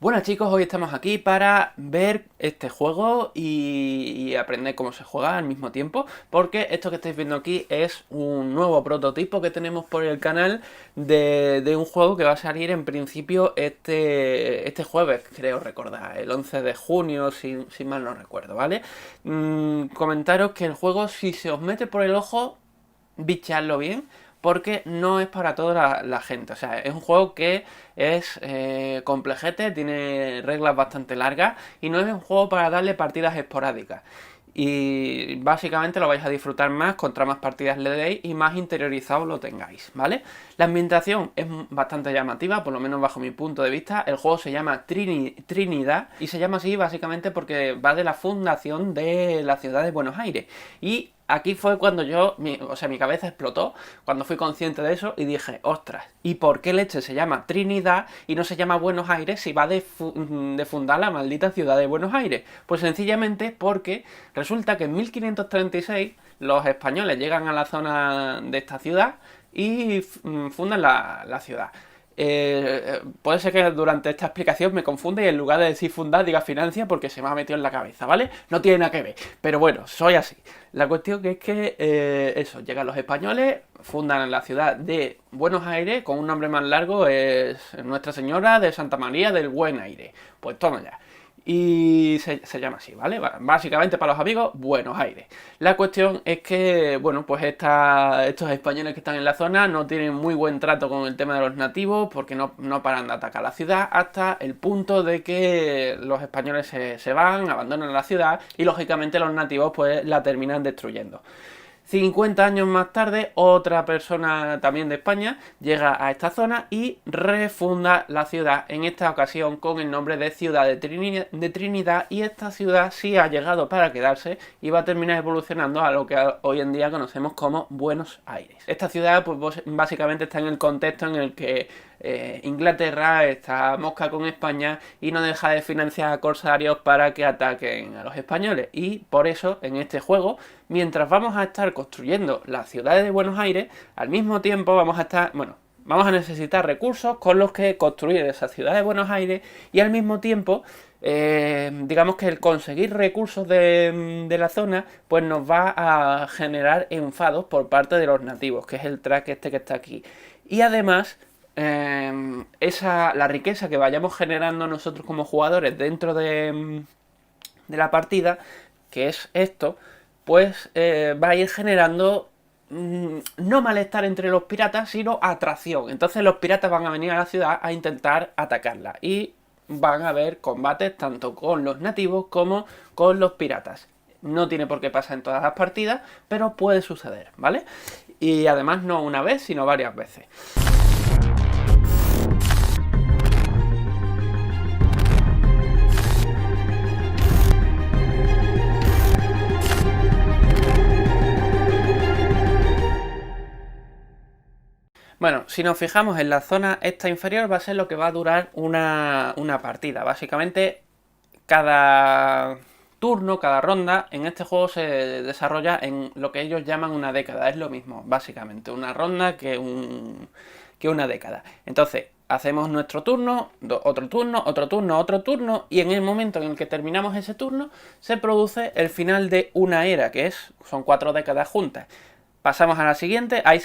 Bueno chicos, hoy estamos aquí para ver este juego y aprender cómo se juega al mismo tiempo, porque esto que estáis viendo aquí es un nuevo prototipo que tenemos por el canal de un juego que va a salir en principio este jueves, creo recordar, el 11 de junio, si mal no recuerdo, ¿vale? Comentaros que el juego, si se os mete por el ojo, bichearlo bien, porque no es para toda la gente. O sea, es un juego que es complejete, tiene reglas bastante largas y no es un juego para darle partidas esporádicas. Y básicamente lo vais a disfrutar más contra más partidas le deis y más interiorizado lo tengáis, ¿vale? La ambientación es bastante llamativa, por lo menos bajo mi punto de vista. El juego se llama Trinidad y se llama así básicamente porque va de la fundación de la ciudad de Buenos Aires. Y aquí fue cuando mi cabeza explotó, cuando fui consciente de eso y dije, ostras, ¿y por qué leche se llama Trinidad y no se llama Buenos Aires si va de fundar la maldita ciudad de Buenos Aires? Pues sencillamente porque resulta que en 1536 los españoles llegan a la zona de esta ciudad y fundan la ciudad. Puede ser que durante esta explicación me confunda y en lugar de decir fundar diga financia porque se me ha metido en la cabeza, ¿vale? No tiene nada que ver, pero bueno, soy así. La cuestión que es que eso, llegan los españoles, fundan la ciudad de Buenos Aires, con un nombre más largo es Nuestra Señora de Santa María del Buen Aire. Pues toma ya. Y se llama así, ¿vale? Básicamente para los amigos, Buenos Aires. La cuestión es que, bueno, pues estos españoles que están en la zona no tienen muy buen trato con el tema de los nativos porque no paran de atacar la ciudad hasta el punto de que los españoles se van, abandonan la ciudad y lógicamente los nativos pues la terminan destruyendo. 50 años más tarde, otra persona también de España llega a esta zona y refunda la ciudad, en esta ocasión con el nombre de Ciudad de Trinidad, y esta ciudad sí ha llegado para quedarse y va a terminar evolucionando a lo que hoy en día conocemos como Buenos Aires. Esta ciudad pues básicamente está en el contexto en el que Inglaterra está mosca con España y no deja de financiar a corsarios para que ataquen a los españoles, y por eso en este juego, mientras vamos a estar construyendo la ciudad de Buenos Aires, al mismo tiempo vamos a necesitar recursos con los que construir esa ciudad de Buenos Aires y al mismo tiempo digamos que el conseguir recursos de la zona pues nos va a generar enfados por parte de los nativos, que es el track este que está aquí. Y además la riqueza que vayamos generando nosotros como jugadores dentro de la partida, que es esto, pues va a ir generando no malestar entre los piratas, sino atracción. Entonces los piratas van a venir a la ciudad a intentar atacarla y van a haber combates tanto con los nativos como con los piratas. No tiene por qué pasar en todas las partidas, pero puede suceder, ¿vale? Y además no una vez, sino varias veces. Bueno, si nos fijamos en la zona esta inferior va a ser lo que va a durar una partida. Básicamente, cada turno, cada ronda en este juego se desarrolla en lo que ellos llaman una década. Es lo mismo, básicamente, una ronda que una década. Entonces, hacemos nuestro turno, otro turno, otro turno, otro turno, y en el momento en el que terminamos ese turno se produce el final de una era, son 4 décadas juntas. Pasamos a la siguiente, ahí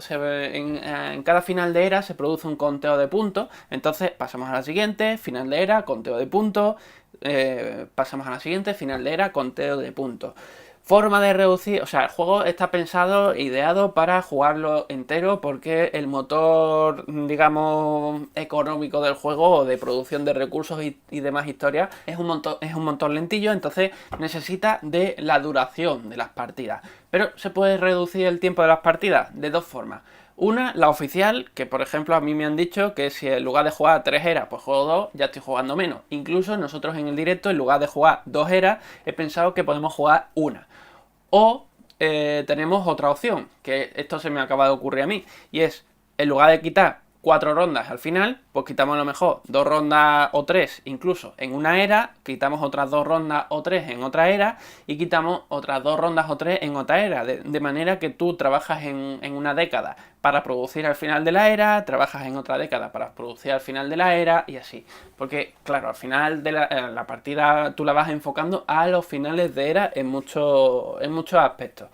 en cada final de era se produce un conteo de puntos, entonces pasamos a la siguiente, final de era, conteo de puntos, pasamos a la siguiente, final de era, conteo de puntos. Forma de reducir, o sea, el juego está pensado, ideado para jugarlo entero porque el motor, digamos, económico del juego o de producción de recursos y demás historias es un montón lentillo, entonces necesita de la duración de las partidas. Pero se puede reducir el tiempo de las partidas de dos formas. Una, la oficial, que por ejemplo a mí me han dicho que si en lugar de jugar 3 eras, pues juego 2, ya estoy jugando menos. Incluso nosotros en el directo, en lugar de jugar 2 eras, he pensado que podemos jugar una. O tenemos otra opción, que esto se me acaba de ocurrir a mí, y es, en lugar de quitar 4 rondas al final, pues quitamos a lo mejor 2 rondas o 3 incluso en una era, quitamos otras 2 rondas o 3 en otra era y quitamos otras 2 rondas o 3 en otra era, de manera que tú trabajas en una década para producir al final de la era, trabajas en otra década para producir al final de la era y así. Porque claro, al final de la partida tú la vas enfocando a los finales de era en muchos aspectos.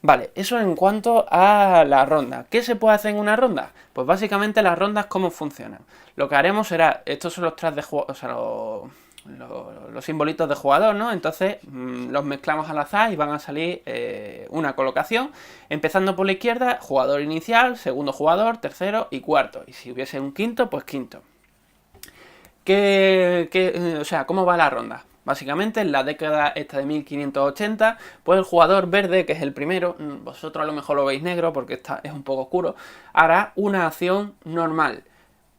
Vale, eso en cuanto a la ronda. ¿Qué se puede hacer en una ronda? Pues básicamente las rondas, ¿cómo funcionan? Lo que haremos será, estos son los tracks de juego, o sea, los simbolitos de jugador, ¿no? Entonces los mezclamos al azar y van a salir una colocación, empezando por la izquierda, jugador inicial, segundo jugador, tercero y cuarto. Y si hubiese un quinto, pues quinto. O sea, ¿cómo va la ronda? Básicamente, en la década esta de 1580, pues el jugador verde, que es el primero, vosotros a lo mejor lo veis negro porque es un poco oscuro, hará una acción normal.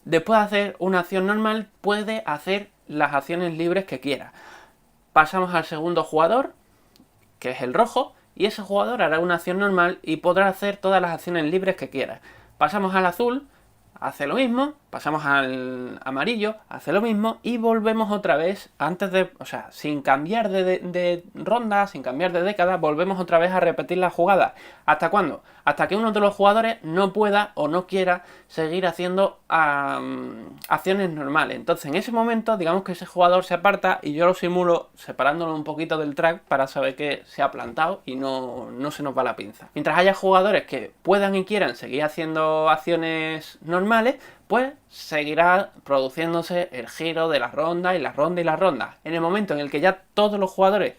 Después de hacer una acción normal, puede hacer las acciones libres que quiera. Pasamos al segundo jugador, que es el rojo, y ese jugador hará una acción normal y podrá hacer todas las acciones libres que quiera. Pasamos al azul, hace lo mismo, pasamos al amarillo, hace lo mismo y volvemos otra vez, sin cambiar de ronda, sin cambiar de década, volvemos otra vez a repetir la jugada. ¿Hasta cuándo? Hasta que uno de los jugadores no pueda o no quiera seguir haciendo acciones normales. Entonces en ese momento, digamos que ese jugador se aparta y yo lo simulo separándolo un poquito del track para saber que se ha plantado y no se nos va la pinza. Mientras haya jugadores que puedan y quieran seguir haciendo acciones normales, pues seguirá produciéndose el giro de la ronda y la ronda y la ronda. En el momento en el que ya todos los jugadores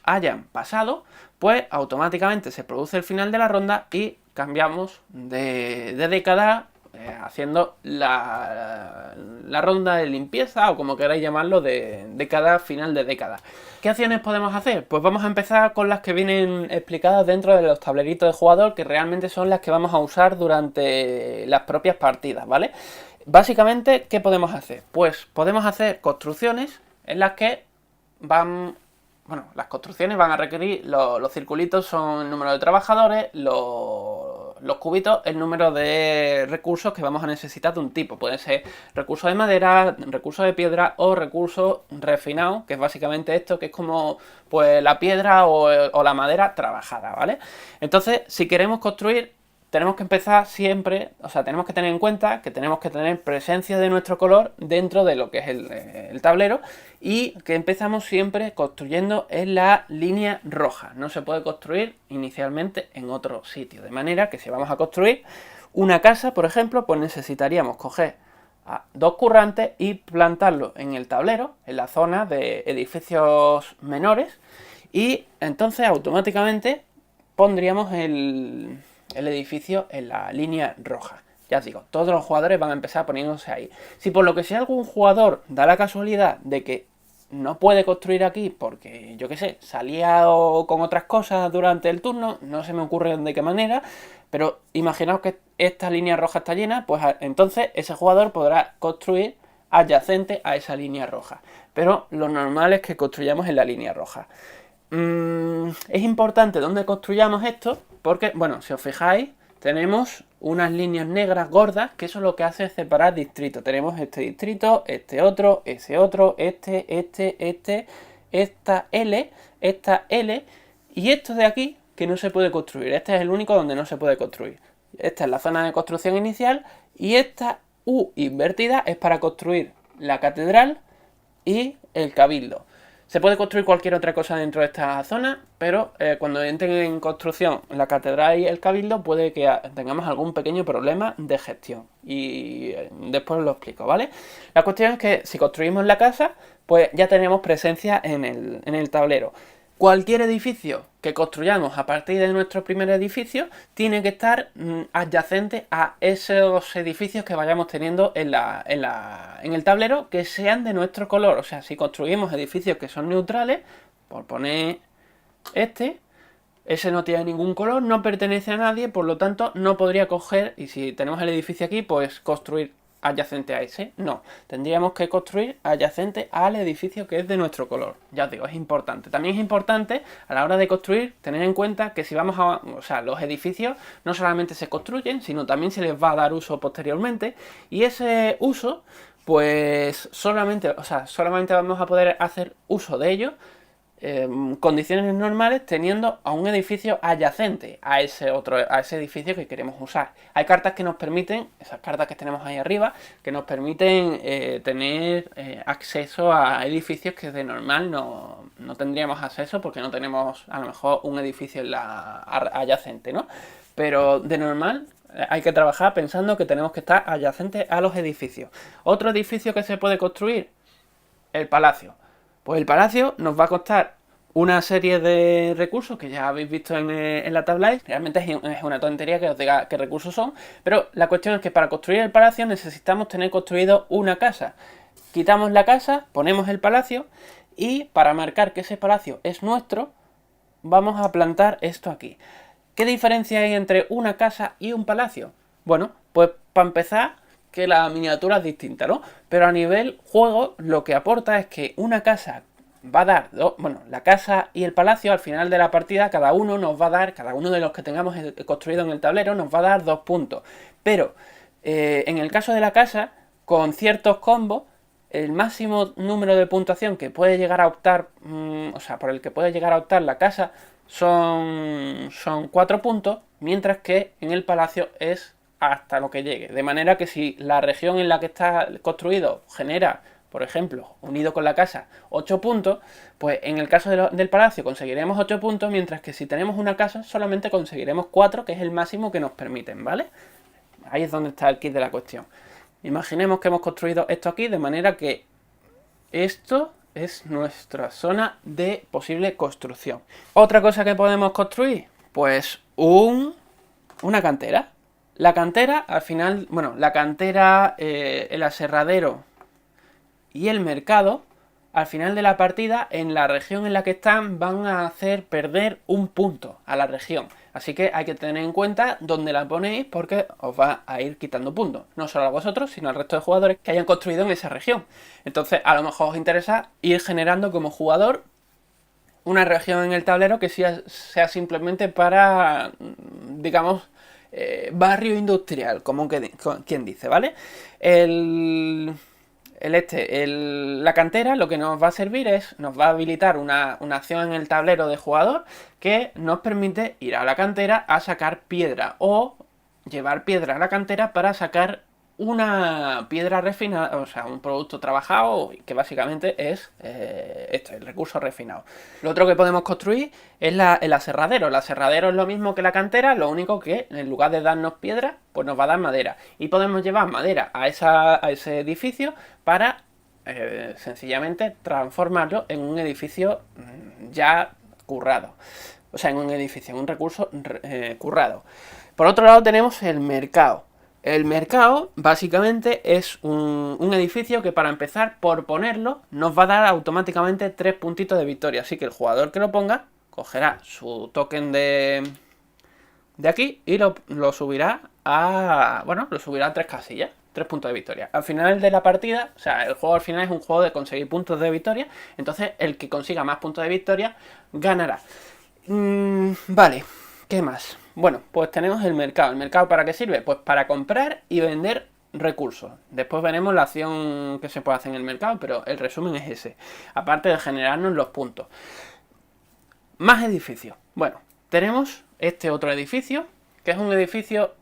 hayan pasado, pues automáticamente se produce el final de la ronda y cambiamos de década, haciendo la ronda de limpieza o como queráis llamarlo, de década, final de década. ¿Qué acciones podemos hacer? Pues vamos a empezar con las que vienen explicadas dentro de los tableritos de jugador, que realmente son las que vamos a usar durante las propias partidas, ¿vale? Básicamente, ¿qué podemos hacer? Pues podemos hacer construcciones en las que las construcciones van a requerir, los circulitos son el número de trabajadores, los cubitos el número de recursos que vamos a necesitar de un tipo. Puede ser recursos de madera, recursos de piedra o recursos refinados, que es básicamente esto, que es como pues la piedra o la madera trabajada, ¿vale? Entonces, si queremos construir, tenemos que empezar siempre, tenemos que tener en cuenta que tenemos que tener presencia de nuestro color dentro de lo que es el tablero y que empezamos siempre construyendo en la línea roja. No se puede construir inicialmente en otro sitio. De manera que si vamos a construir una casa, por ejemplo, pues necesitaríamos coger a 2 currantes y plantarlo en el tablero, en la zona de edificios menores, y entonces automáticamente pondríamos el edificio en la línea roja. Ya os digo, todos los jugadores van a empezar poniéndose ahí. Si por lo que sea algún jugador da la casualidad de que no puede construir aquí porque, yo qué sé, salía con otras cosas durante el turno, no se me ocurre de qué manera, pero imaginaos que esta línea roja está llena, pues entonces ese jugador podrá construir adyacente a esa línea roja. Pero lo normal es que construyamos en la línea roja. Es importante dónde construyamos esto, porque, bueno, si os fijáis, tenemos unas líneas negras gordas, que eso lo que hace es separar distritos. Tenemos este distrito, este otro, ese otro, esta L, y esto de aquí, que no se puede construir. Este es el único donde no se puede construir. Esta es la zona de construcción inicial, y esta U invertida es para construir la catedral y el cabildo. Se puede construir cualquier otra cosa dentro de esta zona, pero cuando entren en construcción la catedral y el cabildo puede que tengamos algún pequeño problema de gestión. Y después lo explico, ¿vale? La cuestión es que si construimos la casa, pues ya tenemos presencia en el tablero. Cualquier edificio que construyamos a partir de nuestro primer edificio tiene que estar adyacente a esos edificios que vayamos teniendo en el tablero, que sean de nuestro color. O sea, si construimos edificios que son neutrales, por poner ese no tiene ningún color, no pertenece a nadie, por lo tanto no podría coger, y si tenemos el edificio aquí, pues construir adyacente a ese, no. Tendríamos que construir adyacente al edificio que es de nuestro color. Ya os digo, es importante. También es importante a la hora de construir tener en cuenta que si vamos a... O sea, los edificios no solamente se construyen, sino también se les va a dar uso posteriormente. Y ese uso, pues solamente vamos a poder hacer uso de ello condiciones normales teniendo a un edificio adyacente a ese edificio que queremos usar. Hay cartas que nos permiten, esas cartas que tenemos ahí arriba, que nos permiten tener acceso a edificios que de normal no tendríamos acceso porque no tenemos a lo mejor un edificio en la adyacente, ¿no? Pero de normal hay que trabajar pensando que tenemos que estar adyacentes a los edificios. Otro edificio que se puede construir, el palacio. Pues el palacio nos va a costar una serie de recursos que ya habéis visto en la tabla. Realmente es una tontería que os diga qué recursos son, pero la cuestión es que para construir el palacio necesitamos tener construido una casa. Quitamos la casa, ponemos el palacio y para marcar que ese palacio es nuestro, vamos a plantar esto aquí. ¿Qué diferencia hay entre una casa y un palacio? Bueno, pues para empezar, que la miniatura es distinta, ¿no? Pero a nivel juego lo que aporta es que una casa va a dar, la casa y el palacio al final de la partida cada uno nos va a dar, cada uno de los que tengamos construido en el tablero nos va a dar 2 puntos. Pero en el caso de la casa, con ciertos combos, el máximo número de puntuación que puede llegar a optar, por el que puede llegar a optar la casa son 4 puntos, mientras que en el palacio es hasta lo que llegue. De manera que si la región en la que está construido genera, por ejemplo, unido con la casa, 8 puntos, pues en el caso del palacio conseguiremos 8 puntos, mientras que si tenemos una casa solamente conseguiremos 4, que es el máximo que nos permiten, ¿vale? Ahí es donde está el kit de la cuestión. Imaginemos que hemos construido esto aquí, de manera que esto es nuestra zona de posible construcción. Otra cosa que podemos construir, pues una cantera. La cantera, al final, la cantera, el aserradero y el mercado, al final de la partida, en la región en la que están, van a hacer perder un punto a la región. Así que hay que tener en cuenta dónde la ponéis porque os va a ir quitando puntos. No solo a vosotros, sino al resto de jugadores que hayan construido en esa región. Entonces, a lo mejor os interesa ir generando como jugador una región en el tablero que sea simplemente para, digamos, barrio industrial, como quien dice, ¿vale? La cantera lo que nos va a servir nos va a habilitar una acción en el tablero de jugador que nos permite ir a la cantera a sacar piedra o llevar piedra a la cantera para sacar una piedra refinada, o sea, un producto trabajado que básicamente es el recurso refinado. Lo otro que podemos construir es el aserradero. El aserradero es lo mismo que la cantera, lo único que en lugar de darnos piedra, pues nos va a dar madera. Y podemos llevar madera a ese edificio para sencillamente transformarlo en un edificio ya currado. O sea, en un recurso currado. Por otro lado tenemos el mercado. El mercado básicamente es un edificio que para empezar, por ponerlo, nos va a dar automáticamente 3 puntitos de victoria. Así que el jugador que lo ponga cogerá su token de aquí y lo subirá a 3 casillas, 3 puntos de victoria. Al final de la partida, o sea, el juego al final es un juego de conseguir puntos de victoria. Entonces el que consiga más puntos de victoria ganará. Vale, ¿qué más? Bueno, pues tenemos el mercado. ¿El mercado para qué sirve? Pues para comprar y vender recursos. Después veremos la acción que se puede hacer en el mercado, pero el resumen es ese. Aparte de generarnos los puntos. Más edificios. Bueno, tenemos este otro edificio, que es un edificio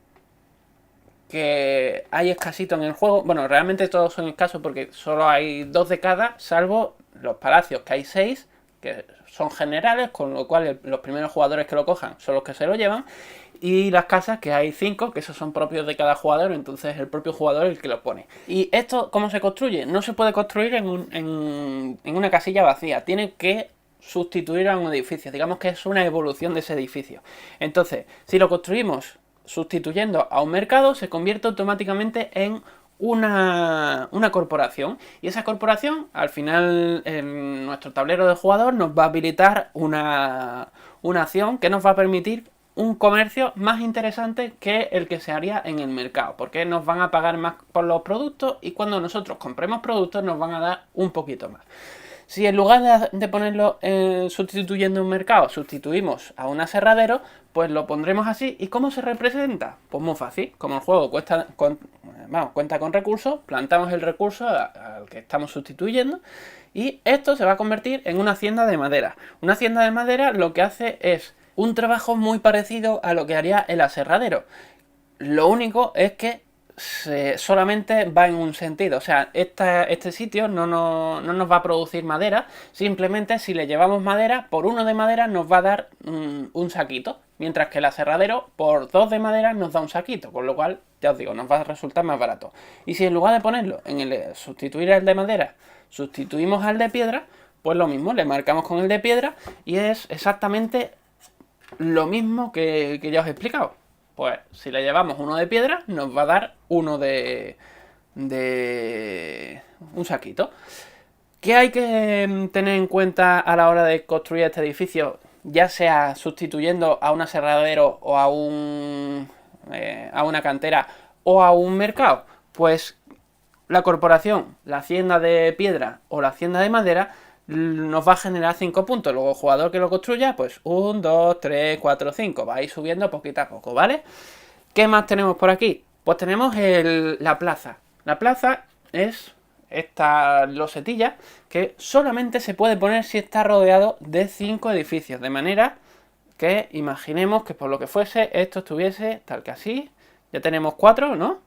que hay escasito en el juego. Bueno, realmente todos son escasos porque solo hay 2 de cada, salvo los palacios, que hay 6, que son generales, con lo cual los primeros jugadores que lo cojan son los que se lo llevan, y las casas, que hay 5, que esos son propios de cada jugador, entonces el propio jugador es el que lo pone. ¿Y esto cómo se construye? No se puede construir en una casilla vacía, tiene que sustituir a un edificio, digamos que es una evolución de ese edificio. Entonces, si lo construimos sustituyendo a un mercado, se convierte automáticamente en una corporación, y esa corporación al final en nuestro tablero de jugador nos va a habilitar una acción que nos va a permitir un comercio más interesante que el que se haría en el mercado, porque nos van a pagar más por los productos y cuando nosotros compremos productos nos van a dar un poquito más. Si en lugar de ponerlo sustituyendo un mercado, sustituimos a un aserradero, pues lo pondremos así. ¿Y cómo se representa? Pues muy fácil. Como el juego cuenta con recursos, plantamos el recurso al que estamos sustituyendo y esto se va a convertir en una hacienda de madera. Una hacienda de madera lo que hace es un trabajo muy parecido a lo que haría el aserradero. Lo único es que solamente va en un sentido, o sea, este sitio no nos va a producir madera, simplemente si le llevamos madera, por 1 de madera nos va a dar un saquito, mientras que el aserradero por 2 de madera nos da un saquito, con lo cual, ya os digo, nos va a resultar más barato. Y si en lugar de ponerlo en el sustituir el de madera, sustituimos al de piedra, pues lo mismo, le marcamos con el de piedra y es exactamente lo mismo que ya os he explicado. Pues si le llevamos uno de piedra, nos va a dar uno de un saquito. ¿Qué hay que tener en cuenta a la hora de construir este edificio? Ya sea sustituyendo a un aserradero o a una cantera o a un mercado. Pues la corporación, la hacienda de piedra o la hacienda de madera nos va a generar 5 puntos. Luego el jugador que lo construya, pues 1, 2, 3, 4, 5. Va a ir subiendo poquito a poco, ¿vale? ¿Qué más tenemos por aquí? Pues tenemos la plaza. La plaza es esta losetilla que solamente se puede poner si está rodeado de 5 edificios. De manera que imaginemos que por lo que fuese esto estuviese tal que así. Ya tenemos 4, ¿no?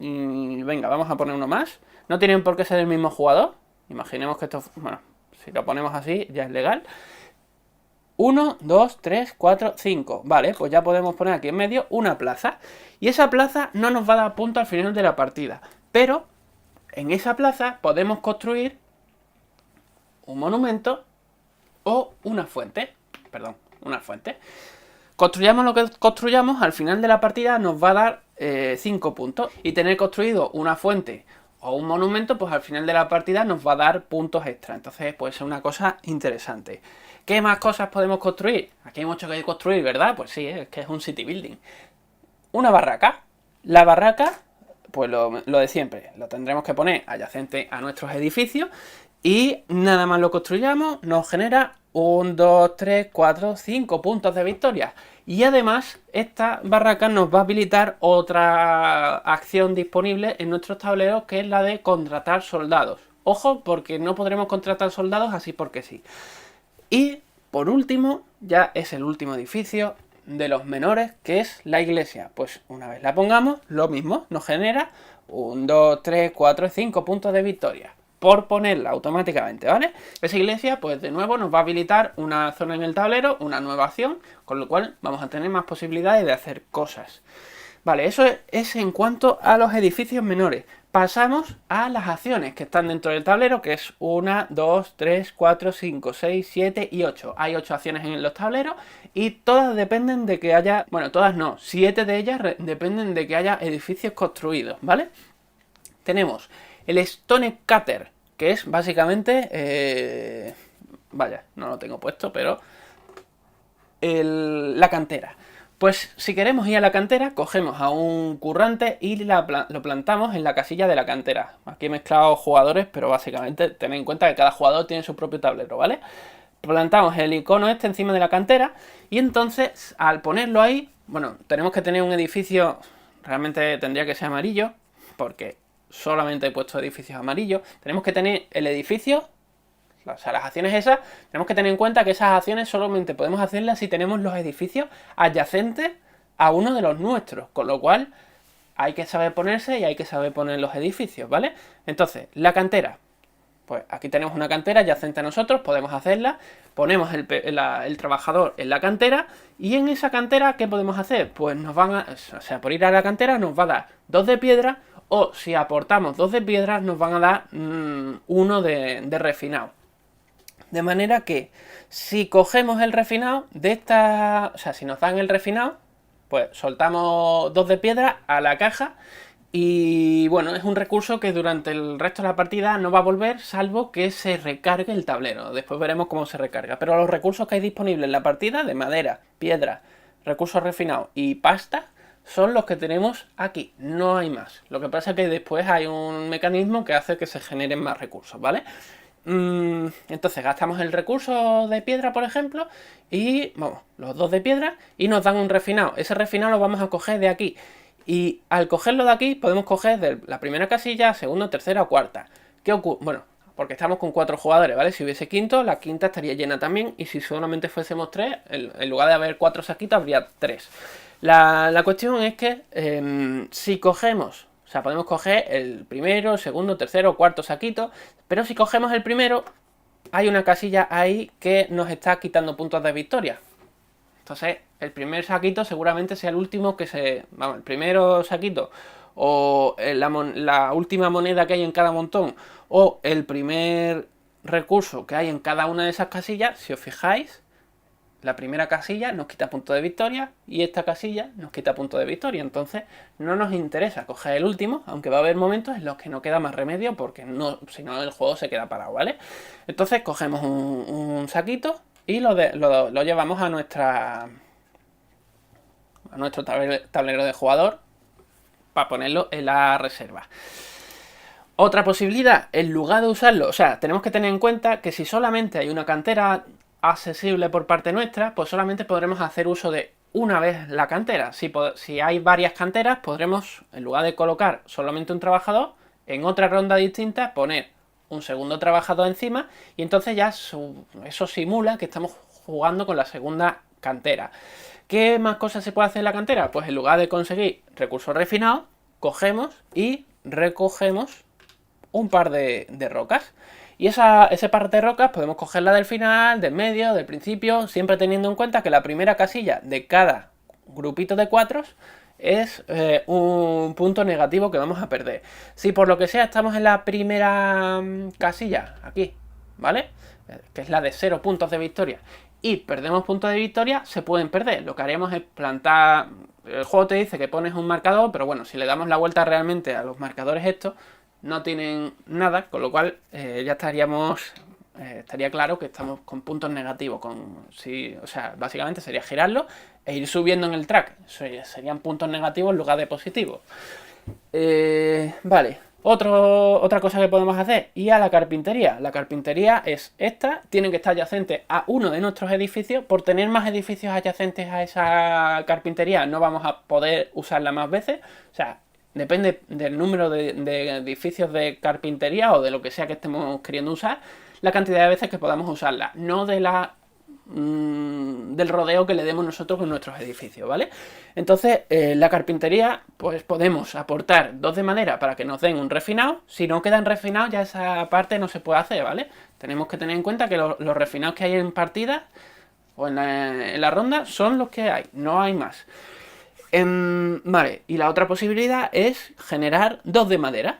Y venga, vamos a poner uno más. No tienen por qué ser el mismo jugador. Imaginemos que esto... Bueno, si lo ponemos así ya es legal. 1, 2, 3, 4, 5. Vale, pues ya podemos poner aquí en medio una plaza. Y esa plaza no nos va a dar punto al final de la partida. Pero en esa plaza podemos construir un monumento o una fuente. Perdón, una fuente. Construyamos lo que construyamos, al final de la partida nos va a dar 5 puntos. Y tener construido una fuente o un monumento, pues al final de la partida nos va a dar puntos extra. Entonces puede ser una cosa interesante. ¿Qué más cosas podemos construir? Aquí hay mucho que construir, ¿verdad? Pues sí, es que es un city building. Una barraca. La barraca, pues lo de siempre, lo tendremos que poner adyacente a nuestros edificios y nada más lo construyamos, nos genera 1, 2, 3, 4, 5 puntos de victoria. Y además, esta barraca nos va a habilitar otra acción disponible en nuestros tableros, que es la de contratar soldados. Ojo, porque no podremos contratar soldados así porque sí. Y, por último, ya es el último edificio de los menores, que es la iglesia. Pues una vez la pongamos, lo mismo, nos genera 1, 2, 3, 4, 5 puntos de victoria. Por ponerla automáticamente, ¿vale? Esa iglesia, pues de nuevo nos va a habilitar una zona en el tablero, una nueva acción, con lo cual vamos a tener más posibilidades de hacer cosas. Vale, eso es en cuanto a los edificios menores. Pasamos a las acciones que están dentro del tablero, que es 1, 2, 3, 4, 5, 6, 7 y 8. Hay 8 acciones en los tableros y todas dependen de que haya... Bueno, todas no, 7 de ellas dependen de que haya edificios construidos, ¿vale? Tenemos el Stone Cutter, que es básicamente... vaya, no lo tengo puesto, pero... la cantera. Pues si queremos ir a la cantera, cogemos a un currante y lo plantamos en la casilla de la cantera. Aquí he mezclado jugadores, pero básicamente tened en cuenta que cada jugador tiene su propio tablero, ¿vale? Plantamos el icono este encima de la cantera y entonces al ponerlo ahí, bueno, tenemos que tener un edificio, realmente tendría que ser amarillo, porque solamente he puesto edificios amarillos. Tenemos que tener el edificio... O sea, las acciones esas, tenemos que tener en cuenta que esas acciones solamente podemos hacerlas si tenemos los edificios adyacentes a uno de los nuestros. Con lo cual, hay que saber ponerse y hay que saber poner los edificios, ¿vale? Entonces, la cantera. Pues aquí tenemos una cantera adyacente a nosotros, podemos hacerla. Ponemos el trabajador en la cantera y en esa cantera, ¿qué podemos hacer? Pues nos van a... O sea, por ir a la cantera nos va a dar 2 de piedra o si aportamos 2 de piedra nos van a dar 1 de refinado. De manera que si cogemos el refinado de esta... O sea, si nos dan el refinado, pues soltamos 2 de piedra a la caja y bueno, es un recurso que durante el resto de la partida no va a volver salvo que se recargue el tablero. Después veremos cómo se recarga. Pero los recursos que hay disponibles en la partida de madera, piedra, recursos refinados y pasta son los que tenemos aquí, no hay más. Lo que pasa es que después hay un mecanismo que hace que se generen más recursos, ¿vale? Entonces gastamos el recurso de piedra, por ejemplo, y vamos, los 2 de piedra, y nos dan un refinado. Ese refinado lo vamos a coger de aquí. Y al cogerlo de aquí, podemos coger de la primera casilla, segunda, tercera o cuarta. ¿Qué ocurre? Bueno, porque estamos con 4 jugadores, ¿vale? Si hubiese quinto, la quinta estaría llena también. Y si solamente fuésemos 3, en lugar de haber 4 saquitos, habría 3. La cuestión es que si cogemos, o sea, podemos coger el primero, el segundo, tercero, cuarto saquito, pero si cogemos el primero, hay una casilla ahí que nos está quitando puntos de victoria. Entonces, el primer saquito seguramente sea el último que se... Vamos, el primero saquito o la última moneda que hay en cada montón o el primer recurso que hay en cada una de esas casillas, si os fijáis, la primera casilla nos quita punto de victoria y esta casilla nos quita punto de victoria. Entonces no nos interesa coger el último, aunque va a haber momentos en los que no queda más remedio porque no, si no el juego se queda parado, ¿vale? Entonces cogemos un saquito y lo llevamos a nuestro tablero de jugador para ponerlo en la reserva. Otra posibilidad, en lugar de usarlo, o sea, tenemos que tener en cuenta que si solamente hay una cantera accesible por parte nuestra, pues solamente podremos hacer uso de una vez la cantera. Si hay varias canteras, podremos, en lugar de colocar solamente un trabajador, en otra ronda distinta poner un segundo trabajador encima y entonces ya eso simula que estamos jugando con la segunda cantera. ¿Qué más cosas se puede hacer en la cantera? Pues en lugar de conseguir recursos refinados, cogemos y recogemos un par de rocas. Y ese par de rocas podemos cogerla del final, del medio, del principio, siempre teniendo en cuenta que la primera casilla de cada grupito de 4 es un punto negativo que vamos a perder. Si por lo que sea estamos en la primera casilla, aquí, ¿vale? Que es la de 0 puntos de victoria, y perdemos puntos de victoria, se pueden perder. Lo que haremos es plantar... El juego te dice que pones un marcador, pero bueno, si le damos la vuelta realmente a los marcadores estos, no tienen nada, con lo cual ya estaría claro que estamos con puntos negativos. O sea, básicamente sería girarlo e ir subiendo en el track. Serían puntos negativos en lugar de positivos. Vale, otra cosa que podemos hacer, y a la carpintería. La carpintería es esta, tiene que estar adyacente a uno de nuestros edificios. Por tener más edificios adyacentes a esa carpintería no vamos a poder usarla más veces. O sea, depende del número de edificios de carpintería o de lo que sea que estemos queriendo usar, la cantidad de veces que podamos usarla, no de del rodeo que le demos nosotros con nuestros edificios, ¿vale? Entonces, la carpintería, pues podemos aportar 2 de madera para que nos den un refinado. Si no quedan refinados, ya esa parte no se puede hacer, ¿vale? Tenemos que tener en cuenta que los refinados que hay en partidas o en la ronda son los que hay, no hay más. Vale, y la otra posibilidad es generar 2 de madera.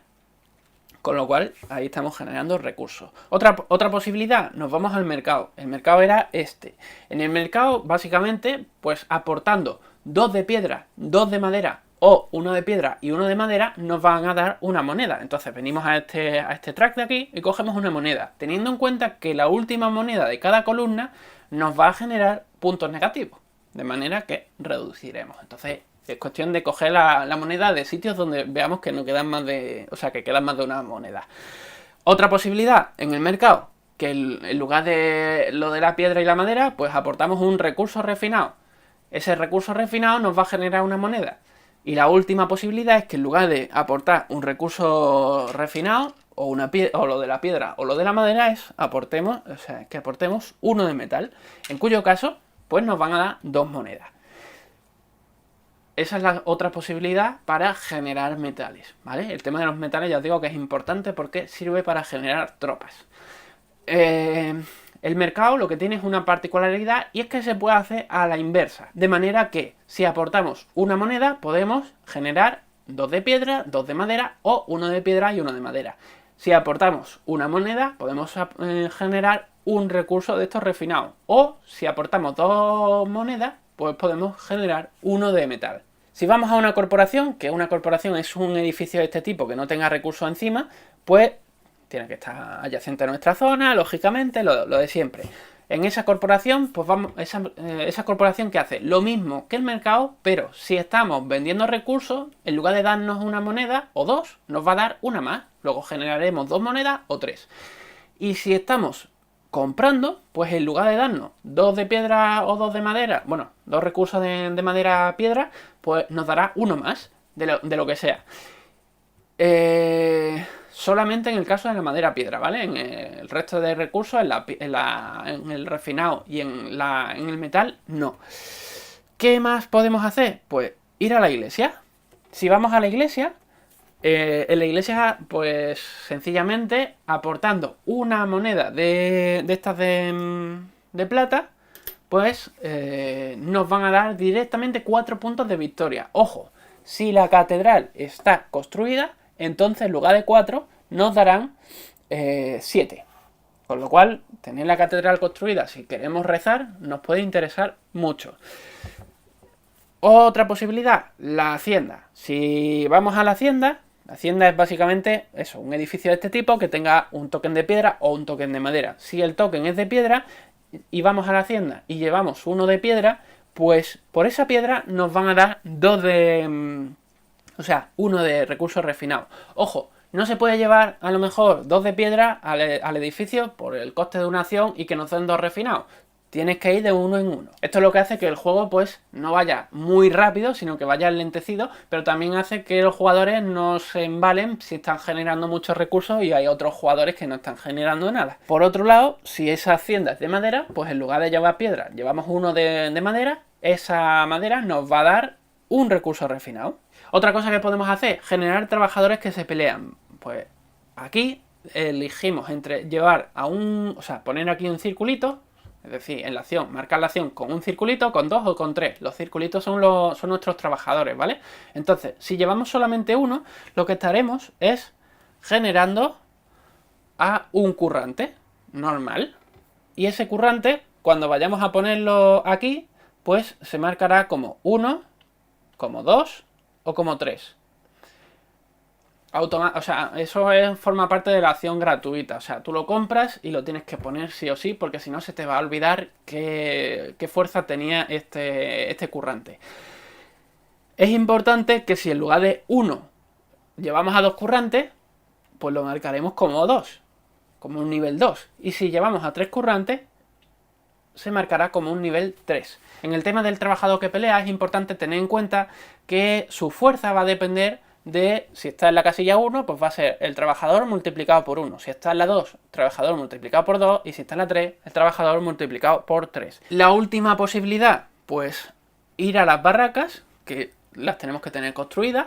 Con lo cual, ahí estamos generando recursos. Otra posibilidad, nos vamos al mercado. El mercado era este. En el mercado, básicamente, pues aportando 2 de piedra, 2 de madera o 1 de piedra y 1 de madera, nos van a dar una moneda. Entonces venimos a este track de aquí y cogemos una moneda. Teniendo en cuenta que la última moneda de cada columna nos va a generar puntos negativos. De manera que reduciremos. Entonces es cuestión de coger la moneda de sitios donde veamos que no quedan más de... O sea, que quedan más de una moneda. Otra posibilidad en el mercado, que en lugar de lo de la piedra y la madera, pues aportamos un recurso refinado. Ese recurso refinado nos va a generar una moneda. Y la última posibilidad es que en lugar de aportar un recurso refinado, o lo de la piedra o lo de la madera, aportemos 1 de metal. En cuyo caso, pues nos van a dar 2 monedas. Esa es la otra posibilidad para generar metales, ¿vale? El tema de los metales ya os digo que es importante porque sirve para generar tropas. El mercado lo que tiene es una particularidad y es que se puede hacer a la inversa. De manera que si aportamos una moneda podemos generar 2 de piedra, 2 de madera o 1 de piedra y 1 de madera. Si aportamos una moneda podemos generar un recurso de estos refinados. O si aportamos 2 monedas, pues podemos generar 1 de metal. Si vamos a una corporación, que una corporación es un edificio de este tipo que no tenga recursos encima, pues tiene que estar adyacente a nuestra zona, lógicamente, lo de siempre. En esa corporación, pues esa corporación que hace lo mismo que el mercado, pero si estamos vendiendo recursos, en lugar de darnos una moneda o dos, nos va a dar una más. Luego generaremos 2 monedas o 3. Y si estamos comprando, pues en lugar de darnos 2 de piedra o 2 de madera, bueno, 2 recursos de madera piedra, pues nos dará uno más de lo que sea. Solamente en el caso de la madera piedra, ¿vale? En el resto de recursos, en el refinado y en el metal, no. ¿Qué más podemos hacer? Pues ir a la iglesia. Si vamos a la iglesia, en la iglesia, pues sencillamente aportando una moneda de estas de plata, pues nos van a dar directamente 4 puntos de victoria. Ojo, si la catedral está construida, entonces en lugar de 4 nos darán 7. Con lo cual, tener la catedral construida, si queremos rezar, nos puede interesar mucho. Otra posibilidad, la hacienda. Si vamos a la hacienda es básicamente eso, un edificio de este tipo que tenga un token de piedra o un token de madera. Si el token es de piedra y vamos a la hacienda y llevamos uno de piedra, pues por esa piedra nos van a dar 2 de... O sea, 1 de recursos refinados. Ojo, no se puede llevar a lo mejor 2 de piedra al edificio por el coste de una acción y que nos den 2 refinados. Tienes que ir de uno en uno. Esto es lo que hace que el juego pues no vaya muy rápido, sino que vaya lentecido, pero también hace que los jugadores no se embalen si están generando muchos recursos y hay otros jugadores que no están generando nada. Por otro lado, si esa hacienda es de madera, pues en lugar de llevar piedra, llevamos uno de madera, esa madera nos va a dar un recurso refinado. Otra cosa que podemos hacer, generar trabajadores que se pelean. Pues aquí elegimos entre llevar a o sea, poner aquí un circulito. Es decir, en la acción, marcar la acción con un circulito, con 2 o con 3. Los circulitos son nuestros trabajadores, ¿vale? Entonces, si llevamos solamente uno, lo que estaremos es generando a un currante normal. Y ese currante, cuando vayamos a ponerlo aquí, pues se marcará como 1, como 2 o como 3. O sea, eso forma parte de la acción gratuita. O sea, tú lo compras y lo tienes que poner sí o sí, porque si no se te va a olvidar qué fuerza tenía este currante. Es importante que si en lugar de 1 llevamos a 2 currantes, pues lo marcaremos como 2, como un nivel 2. Y si llevamos a 3 currantes, se marcará como un nivel 3. En el tema del trabajador que pelea es importante tener en cuenta que su fuerza va a depender de, si está en la casilla 1, pues va a ser el trabajador multiplicado por 1. Si está en la 2, trabajador multiplicado por 2. Y si está en la 3, el trabajador multiplicado por 3. La última posibilidad, pues ir a las barracas, que las tenemos que tener construidas,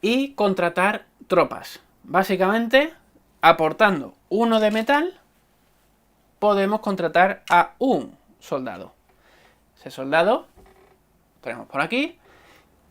y contratar tropas. Básicamente, aportando 1 de metal, podemos contratar a un soldado. Ese soldado, ponemos por aquí.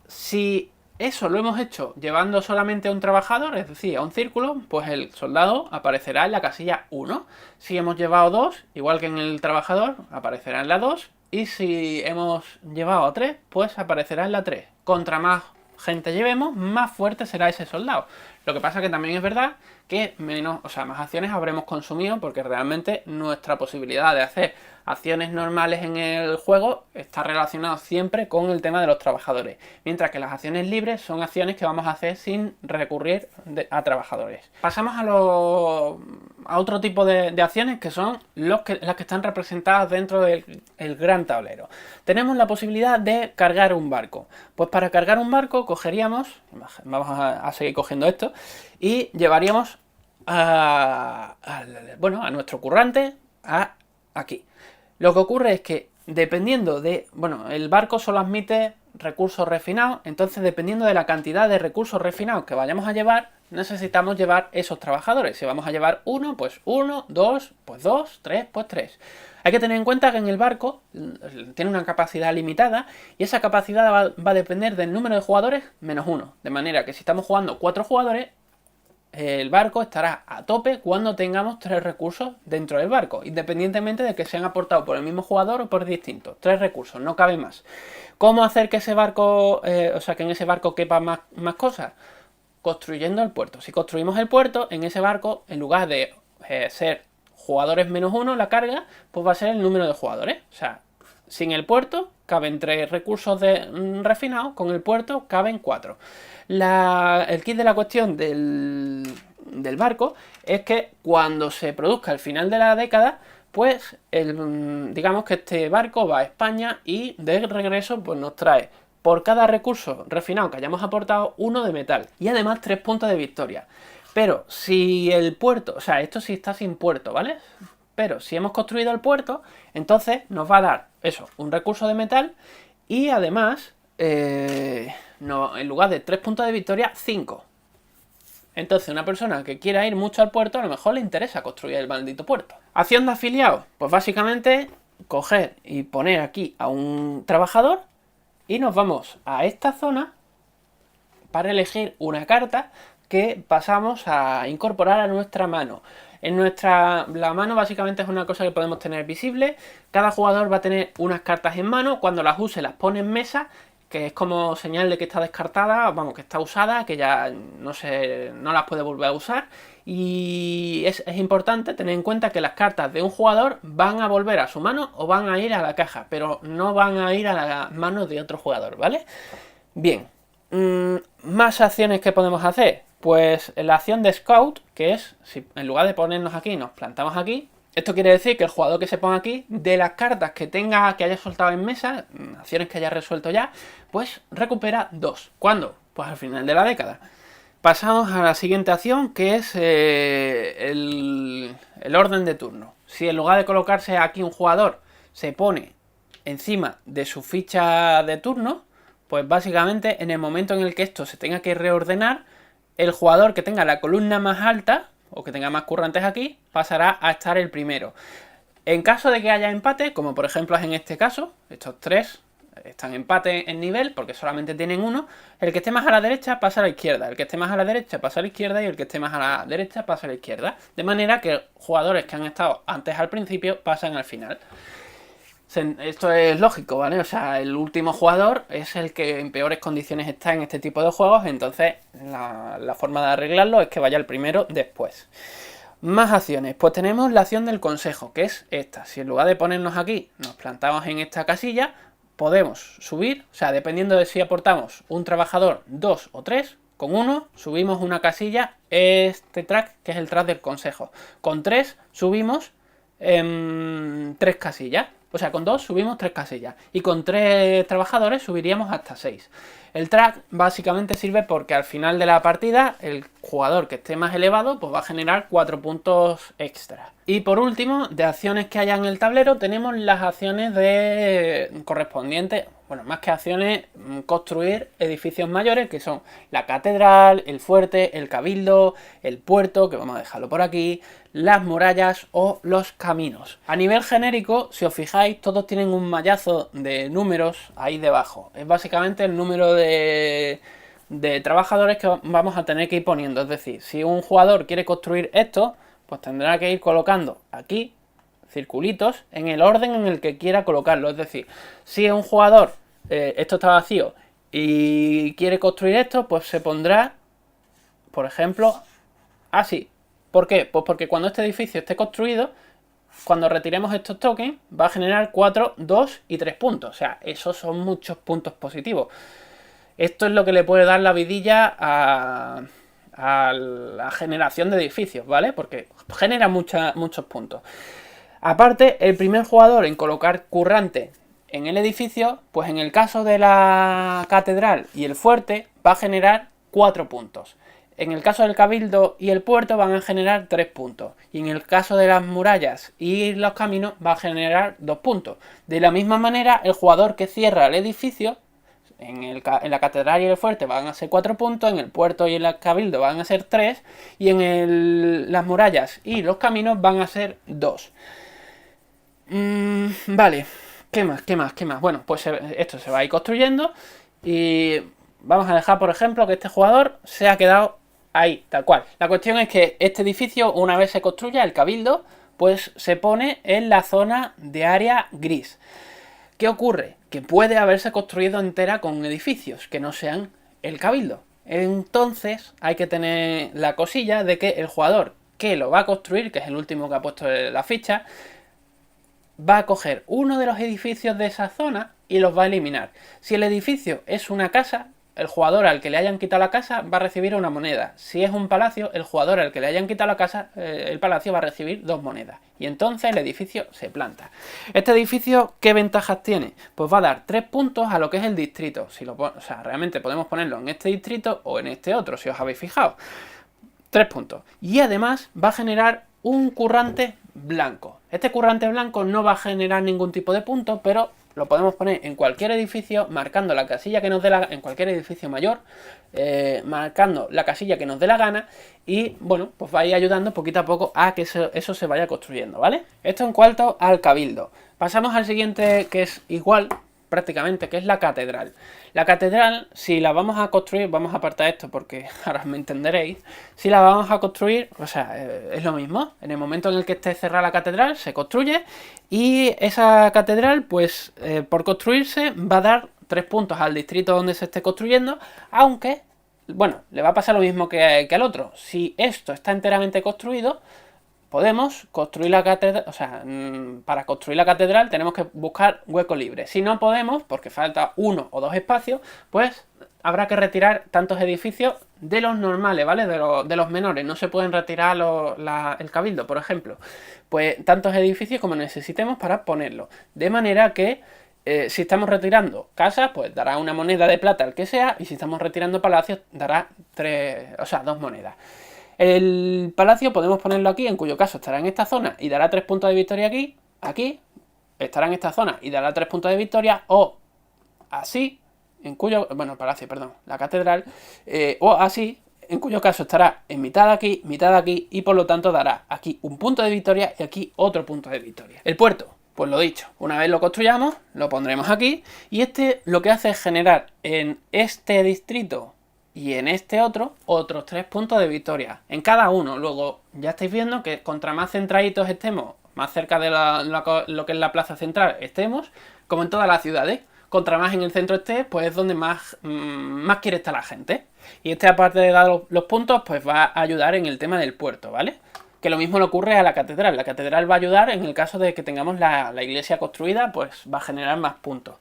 Si eso lo hemos hecho llevando solamente a un trabajador, es decir, a un círculo, pues el soldado aparecerá en la casilla 1. Si hemos llevado 2, igual que en el trabajador, aparecerá en la 2. Y si hemos llevado a 3, pues aparecerá en la 3. Contra más gente llevemos, más fuerte será ese soldado. Lo que pasa que también es verdad que más acciones habremos consumido, porque realmente nuestra posibilidad de hacer acciones normales en el juego está relacionado siempre con el tema de los trabajadores, mientras que las acciones libres son acciones que vamos a hacer sin recurrir a trabajadores. Pasamos a otro tipo de acciones, que son las que están representadas dentro del gran tablero. Tenemos la posibilidad de cargar un barco. Pues para cargar un barco cogeríamos, vamos a seguir cogiendo esto, y llevaríamos a nuestro currante aquí. Lo que ocurre es que dependiendo de... Bueno, el barco solo admite recursos refinados, entonces dependiendo de la cantidad de recursos refinados que vayamos a llevar, necesitamos llevar esos trabajadores. Si vamos a llevar 1, pues 1, 2, pues 2, 3, pues 3. Hay que tener en cuenta que en el barco tiene una capacidad limitada y esa capacidad va a depender del número de jugadores menos 1. De manera que si estamos jugando 4 jugadores, el barco estará a tope cuando tengamos 3 recursos dentro del barco, independientemente de que sean aportados por el mismo jugador o por distintos. 3 recursos, no cabe más. ¿Cómo hacer que ese barco, que en ese barco quepa más cosas? Construyendo el puerto. Si construimos el puerto, en ese barco, en lugar de ser jugadores menos 1, la carga, pues va a ser el número de jugadores. O sea, sin el puerto caben 3 recursos refinados, con el puerto caben 4. El kit de la cuestión del barco es que cuando se produzca el final de la década, pues digamos que este barco va a España y de regreso pues nos trae por cada recurso refinado que hayamos aportado 1 de metal y además 3 puntos de victoria. Pero si el puerto, o sea, esto sí está sin puerto, ¿vale? Pero si hemos construido el puerto, entonces nos va a dar eso, un recurso de metal y además, no, en lugar de 3 puntos de victoria, 5. Entonces una persona que quiera ir mucho al puerto, a lo mejor le interesa construir el maldito puerto. Acción de afiliado, pues básicamente coger y poner aquí a un trabajador y nos vamos a esta zona para elegir una carta que pasamos a incorporar a nuestra mano. La mano básicamente es una cosa que podemos tener visible. Cada jugador va a tener unas cartas en mano. Cuando las use las pone en mesa, que es como señal de que está descartada, vamos, que está usada, que ya no las puede volver a usar. Y es importante tener en cuenta que las cartas de un jugador van a volver a su mano o van a ir a la caja, pero no van a ir a la mano de otro jugador, ¿vale? Bien, más acciones que podemos hacer. Pues la acción de Scout, que es, si en lugar de ponernos aquí, nos plantamos aquí. Esto quiere decir que el jugador que se ponga aquí, de las cartas que haya soltado en mesa, acciones que haya resuelto ya, pues recupera 2. ¿Cuándo? Pues al final de la década. Pasamos a la siguiente acción, que es el orden de turno. Si en lugar de colocarse aquí un jugador, se pone encima de su ficha de turno, pues básicamente en el momento en el que esto se tenga que reordenar, el jugador que tenga la columna más alta o que tenga más currantes aquí pasará a estar el primero. En caso de que haya empate, como por ejemplo es en este caso, estos 3 están empate en nivel porque solamente tienen 1, el que esté más a la derecha pasa a la izquierda, el que esté más a la derecha pasa a la izquierda y el que esté más a la derecha pasa a la izquierda. De manera que jugadores que han estado antes al principio pasan al final. Esto es lógico, ¿vale? O sea, el último jugador es el que en peores condiciones está en este tipo de juegos, entonces la forma de arreglarlo es que vaya el primero después. Más acciones, pues tenemos la acción del consejo, que es esta. Si en lugar de ponernos aquí, nos plantamos en esta casilla, podemos subir, o sea, dependiendo de si aportamos un trabajador, 2 o 3, con 1 subimos una casilla, este track, que es el track del consejo. Con 3 subimos 3 casillas. O sea, con 2 subimos 3 casillas. Y con 3 trabajadores subiríamos hasta 6. El track básicamente sirve porque al final de la partida el jugador que esté más elevado pues va a generar 4 puntos extra. Y por último, de acciones que haya en el tablero, tenemos las acciones correspondientes, bueno, más que acciones, construir edificios mayores, que son la catedral, el fuerte, el cabildo, el puerto, que vamos a dejarlo por aquí, las murallas o los caminos. A nivel genérico, si os fijáis, todos tienen un mallazo de números ahí debajo. Es básicamente el número de trabajadores que vamos a tener que ir poniendo. Es decir, si un jugador quiere construir esto, pues tendrá que ir colocando aquí circulitos en el orden en el que quiera colocarlo. Es decir, si un jugador, esto está vacío y quiere construir esto, pues se pondrá, por ejemplo, así. ¿Por qué? Pues porque cuando este edificio esté construido, cuando retiremos estos tokens, va a generar 4, 2 y 3 puntos. O sea, esos son muchos puntos positivos. Esto es lo que le puede dar la vidilla a la generación de edificios, ¿vale? Porque genera muchos puntos. Aparte, el primer jugador en colocar currante en el edificio, pues en el caso de la catedral y el fuerte, va a generar 4 puntos. En el caso del cabildo y el puerto van a generar 3 puntos. Y en el caso de las murallas y los caminos va a generar 2 puntos. De la misma manera, el jugador que cierra el edificio, en la catedral y el fuerte van a ser 4 puntos, en el puerto y en el cabildo van a ser 3, y en las murallas y los caminos van a ser 2. Vale, ¿qué más? Bueno, pues esto se va a ir construyendo y vamos a dejar, por ejemplo, que este jugador se ha quedado ahí, tal cual. La cuestión es que este edificio, una vez se construya, el cabildo, pues se pone en la zona de área gris. ¿Qué ocurre? Que puede haberse construido entera con edificios que no sean el cabildo. Entonces hay que tener la cosilla de que el jugador que lo va a construir, que es el último que ha puesto la ficha, va a coger uno de los edificios de esa zona y los va a eliminar. Si el edificio es una casa, el jugador al que le hayan quitado la casa va a recibir una moneda. Si es un palacio, el jugador al que le hayan quitado la casa, el palacio va a recibir 2 monedas. Y entonces el edificio se planta. Este edificio, ¿qué ventajas tiene? Pues va a dar 3 puntos a lo que es el distrito. O sea, realmente podemos ponerlo en este distrito o en este otro, si os habéis fijado. 3 puntos. Y además va a generar un currante blanco. Este currante blanco no va a generar ningún tipo de punto, pero lo podemos poner en cualquier edificio, marcando la casilla que nos dé la, en cualquier edificio mayor, marcando la casilla que nos dé la gana, y bueno, pues va a ir ayudando poquito a poco a que eso se vaya construyendo, ¿vale? Esto en cuanto al cabildo. Pasamos al siguiente, que es igual prácticamente, que es la catedral. La catedral, si la vamos a construir, vamos a apartar esto porque ahora me entenderéis, si la vamos a construir, o sea, es lo mismo, en el momento en el que esté cerrada la catedral, se construye, y esa catedral, pues, por construirse, va a dar 3 puntos al distrito donde se esté construyendo, aunque, bueno, le va a pasar lo mismo que al otro. Si esto está enteramente construido, podemos construir la catedral, o sea, para construir la catedral tenemos que buscar hueco libre. Si no podemos, porque falta 1 o 2 espacios, pues habrá que retirar tantos edificios de los normales, ¿vale? De los menores. No se pueden retirar el cabildo, por ejemplo. Pues tantos edificios como necesitemos para ponerlo. De manera que si estamos retirando casas, pues dará una moneda de plata al que sea, y si estamos retirando palacios, dará 2 monedas. El palacio podemos ponerlo aquí, en cuyo caso estará en esta zona y dará 3 puntos de victoria aquí estará en esta zona y dará 3 puntos de victoria, o así, en cuyo, bueno, el palacio, perdón, la catedral, o así, en cuyo caso estará en mitad de aquí, y por lo tanto dará aquí un punto de victoria y aquí otro punto de victoria. El puerto, pues lo dicho, una vez lo construyamos, lo pondremos aquí, y este lo que hace es generar en este distrito y en este otro, otros 3 puntos de victoria. En cada uno. Luego, ya estáis viendo que contra más centraditos estemos, más cerca de lo que es la plaza central estemos, como en todas las ciudades, contra más en el centro esté, pues es donde más quiere estar la gente. Y este, aparte de dar los puntos, pues va a ayudar en el tema del puerto, ¿vale? Que lo mismo le ocurre a la catedral. La catedral va a ayudar en el caso de que tengamos la iglesia construida, pues va a generar más puntos.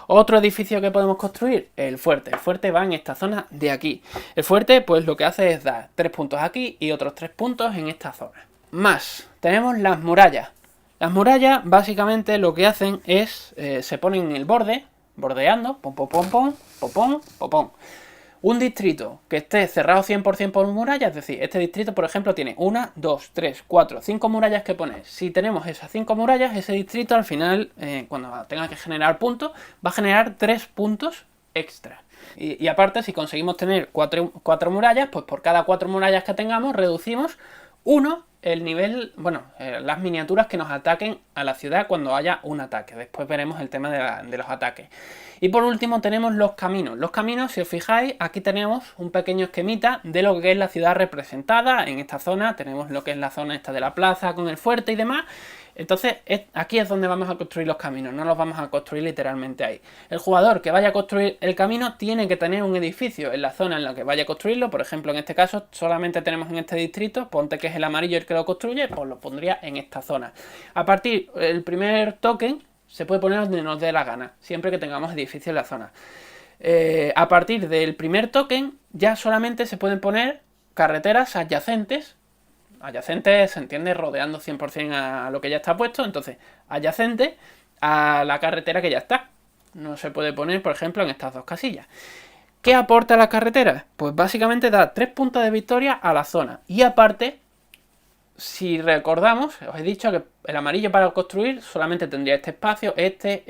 Otro edificio que podemos construir, el fuerte. El fuerte va en esta zona de aquí. El fuerte, pues lo que hace es dar 3 puntos aquí y otros 3 puntos en esta zona. Más, tenemos las murallas. Las murallas, básicamente, lo que hacen es, se ponen en el borde, bordeando, pom, pom, pom, pom, pom, pom, pom, pom. Un distrito que esté cerrado 100% por murallas, es decir, este distrito, por ejemplo, tiene 1, 2, 3, 4, 5 murallas que poner. Si tenemos esas 5 murallas, ese distrito al final, cuando tenga que generar puntos, va a generar 3 puntos extra. Y aparte, si conseguimos tener 4 murallas, pues por cada 4 murallas que tengamos, reducimos 1 el nivel, bueno, las miniaturas que nos ataquen a la ciudad cuando haya un ataque. Después veremos el tema de los ataques. Y por último tenemos los caminos. Los caminos, si os fijáis, aquí tenemos un pequeño esquemita de lo que es la ciudad representada. En esta zona tenemos lo que es la zona esta de la plaza con el fuerte y demás. Entonces, aquí es donde vamos a construir los caminos, no los vamos a construir literalmente ahí. El jugador que vaya a construir el camino tiene que tener un edificio en la zona en la que vaya a construirlo. Por ejemplo, en este caso solamente tenemos en este distrito, ponte que es el amarillo el que lo construye, pues lo pondría en esta zona. A partir del primer token se puede poner donde nos dé la gana, siempre que tengamos edificios en la zona. A partir del primer token ya solamente se pueden poner carreteras adyacentes. Adyacente se entiende rodeando 100% a lo que ya está puesto, entonces adyacente a la carretera que ya está. No se puede poner, por ejemplo, en estas 2 casillas. ¿Qué aporta la carretera? Pues básicamente da 3 puntos de victoria a la zona. Y aparte, si recordamos, os he dicho que el amarillo para construir solamente tendría este espacio, este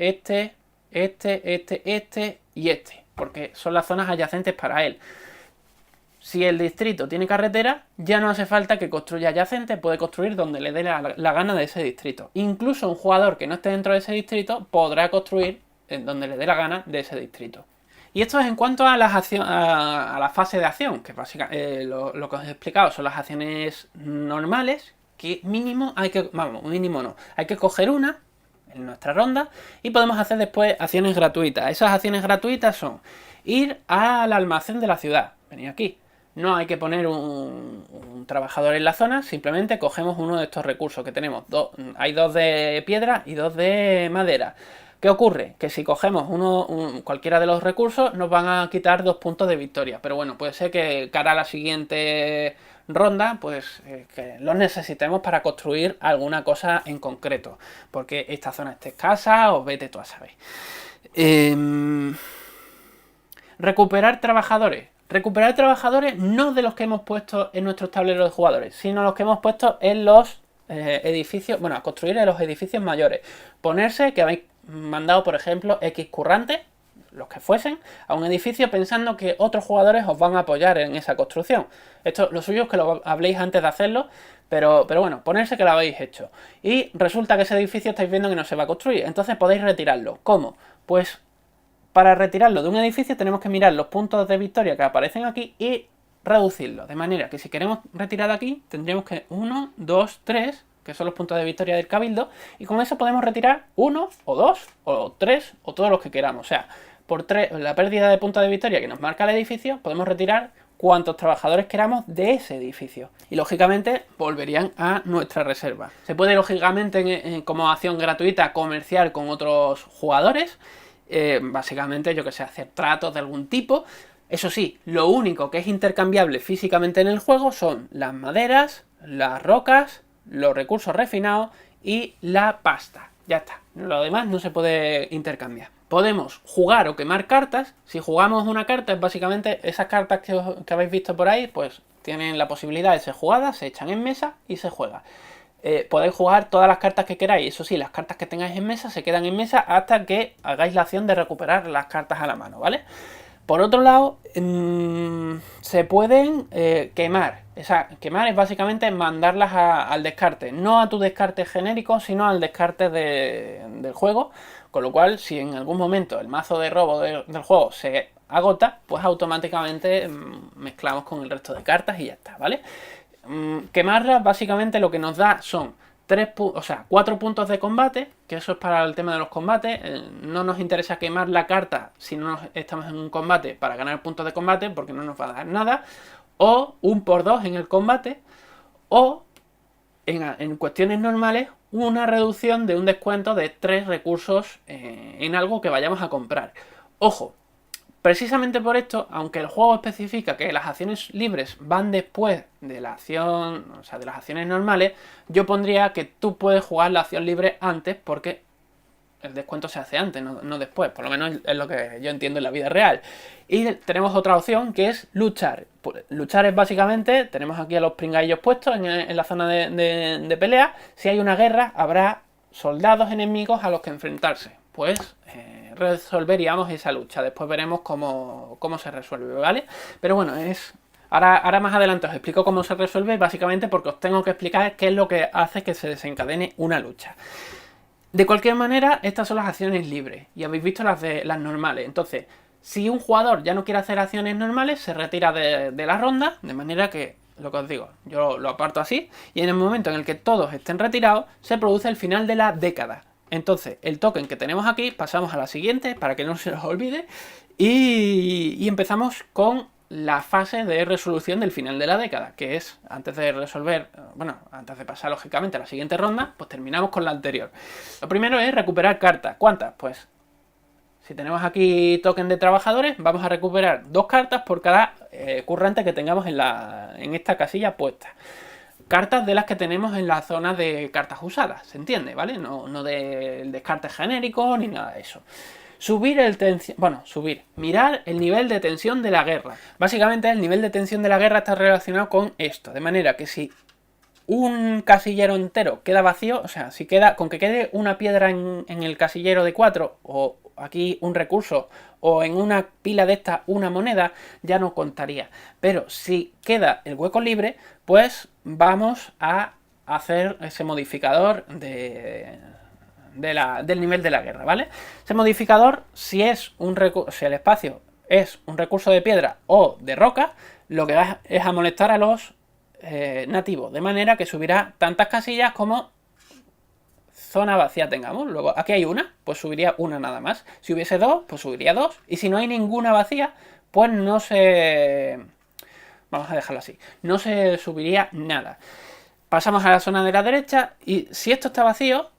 y este, porque son las zonas adyacentes para él. Si el distrito tiene carretera, ya no hace falta que construya adyacente, puede construir donde le dé la gana de ese distrito. Incluso un jugador que no esté dentro de ese distrito podrá construir donde le dé la gana de ese distrito. Y esto es en cuanto a la fase de acción, que básicamente lo que os he explicado son las acciones normales, que mínimo hay que, vamos, mínimo no, hay que coger una en nuestra ronda y podemos hacer después acciones gratuitas. Esas acciones gratuitas son ir al almacén de la ciudad, venir aquí. no hay que poner un trabajador en la zona, simplemente cogemos uno de estos recursos que tenemos. Hay 2 de piedra y 2 de madera. ¿Qué ocurre? Que si cogemos cualquiera de los recursos nos van a quitar 2 puntos de victoria. Pero bueno, puede ser que cara a la siguiente ronda, pues que los necesitemos para construir alguna cosa en concreto. Porque esta zona esté escasa o vete tú a saber. Recuperar trabajadores. Recuperar trabajadores no de los que hemos puesto en nuestros tableros de jugadores, sino los que hemos puesto en los edificios, bueno, a construir en los edificios mayores. Ponerse que habéis mandado, por ejemplo, X currantes, los que fuesen, a un edificio pensando que otros jugadores os van a apoyar en esa construcción. Esto, lo suyo es que lo habléis antes de hacerlo, pero bueno, ponerse que lo habéis hecho. Y resulta que ese edificio estáis viendo que no se va a construir, entonces podéis retirarlo. ¿Cómo? Pues para retirarlo de un edificio tenemos que mirar los puntos de victoria que aparecen aquí y reducirlo. De manera que si queremos retirar de aquí, tendríamos que 1, 2, 3, que son los puntos de victoria del cabildo, y con eso podemos retirar 1 o 2 o 3 o todos los que queramos. O sea, por la pérdida de puntos de victoria que nos marca el edificio, podemos retirar cuantos trabajadores queramos de ese edificio. Y lógicamente volverían a nuestra reserva. Se puede lógicamente como acción gratuita comerciar con otros jugadores. Básicamente, yo que sé, hacer tratos de algún tipo. Eso sí, lo único que es intercambiable físicamente en el juego son las maderas, las rocas, los recursos refinados y la pasta. Ya está, lo demás no se puede intercambiar. Podemos jugar o quemar cartas. Si jugamos una carta, es básicamente esas cartas que habéis visto por ahí, pues tienen la posibilidad de ser jugadas, se echan en mesa y se juega. Podéis jugar todas las cartas que queráis. Eso sí, las cartas que tengáis en mesa se quedan en mesa hasta que hagáis la acción de recuperar las cartas a la mano, ¿vale? Por otro lado, se pueden quemar. Quemar es básicamente mandarlas al descarte. No a tu descarte genérico, sino al descarte del juego. Con lo cual, si en algún momento el mazo de robo del juego se agota, pues automáticamente mezclamos con el resto de cartas y ya está, ¿vale? Quemarlas básicamente lo que nos da son 4 puntos de combate, que eso es para el tema de los combates. No nos interesa quemar la carta si no estamos en un combate para ganar puntos de combate, porque no nos va a dar nada. O un por 2 en el combate, o en cuestiones normales una reducción de un descuento de 3 recursos en algo que vayamos a comprar. Ojo, precisamente por esto, aunque el juego especifica que las acciones libres van después de la acción, o sea, de las acciones normales, yo pondría que tú puedes jugar la acción libre antes porque el descuento se hace antes, no después. Por lo menos es lo que yo entiendo en la vida real. Y tenemos otra opción que es luchar. Luchar es básicamente, tenemos aquí a los pringaillos puestos en la zona de pelea. Si hay una guerra, habrá soldados enemigos a los que enfrentarse. Pues resolveríamos esa lucha. Después veremos cómo se resuelve, ¿vale? Pero bueno, ahora más adelante os explico cómo se resuelve, básicamente porque os tengo que explicar qué es lo que hace que se desencadene una lucha. De cualquier manera, estas son las acciones libres. Y habéis visto las normales. Entonces, si un jugador ya no quiere hacer acciones normales, se retira de la ronda, de manera que, lo que os digo, yo lo aparto así, y en el momento en el que todos estén retirados, se produce el final de la década. Entonces, el token que tenemos aquí, pasamos a la siguiente, para que no se nos olvide, y empezamos con la fase de resolución del final de la década, que es, antes de resolver, antes de pasar lógicamente a la siguiente ronda, pues terminamos con la anterior. Lo primero es recuperar cartas. ¿Cuántas? Pues, si tenemos aquí token de trabajadores, vamos a recuperar 2 cartas por cada currante que tengamos en esta casilla puesta. Cartas de las que tenemos en la zona de cartas usadas, ¿se entiende? ¿Vale? No del descarte genérico ni nada de eso. Mirar el nivel de tensión de la guerra. Básicamente el nivel de tensión de la guerra está relacionado con esto, de manera que si un casillero entero queda vacío, o sea, con que quede una piedra en el casillero de 4, o aquí un recurso, o en una pila de estas una moneda, ya no contaría. Pero si queda el hueco libre, pues vamos a hacer ese modificador del nivel de la guerra, ¿vale? Ese modificador, si el espacio es un recurso de piedra o de roca, lo que va es a molestar a los nativos, de manera que subirá tantas casillas como zona vacía tengamos. Luego aquí hay una, pues subiría una nada más. Si hubiese 2, pues subiría 2. Y si no hay ninguna vacía, pues no se Vamos a dejarlo así. No se subiría nada. Pasamos a la zona de la derecha y si esto está vacío,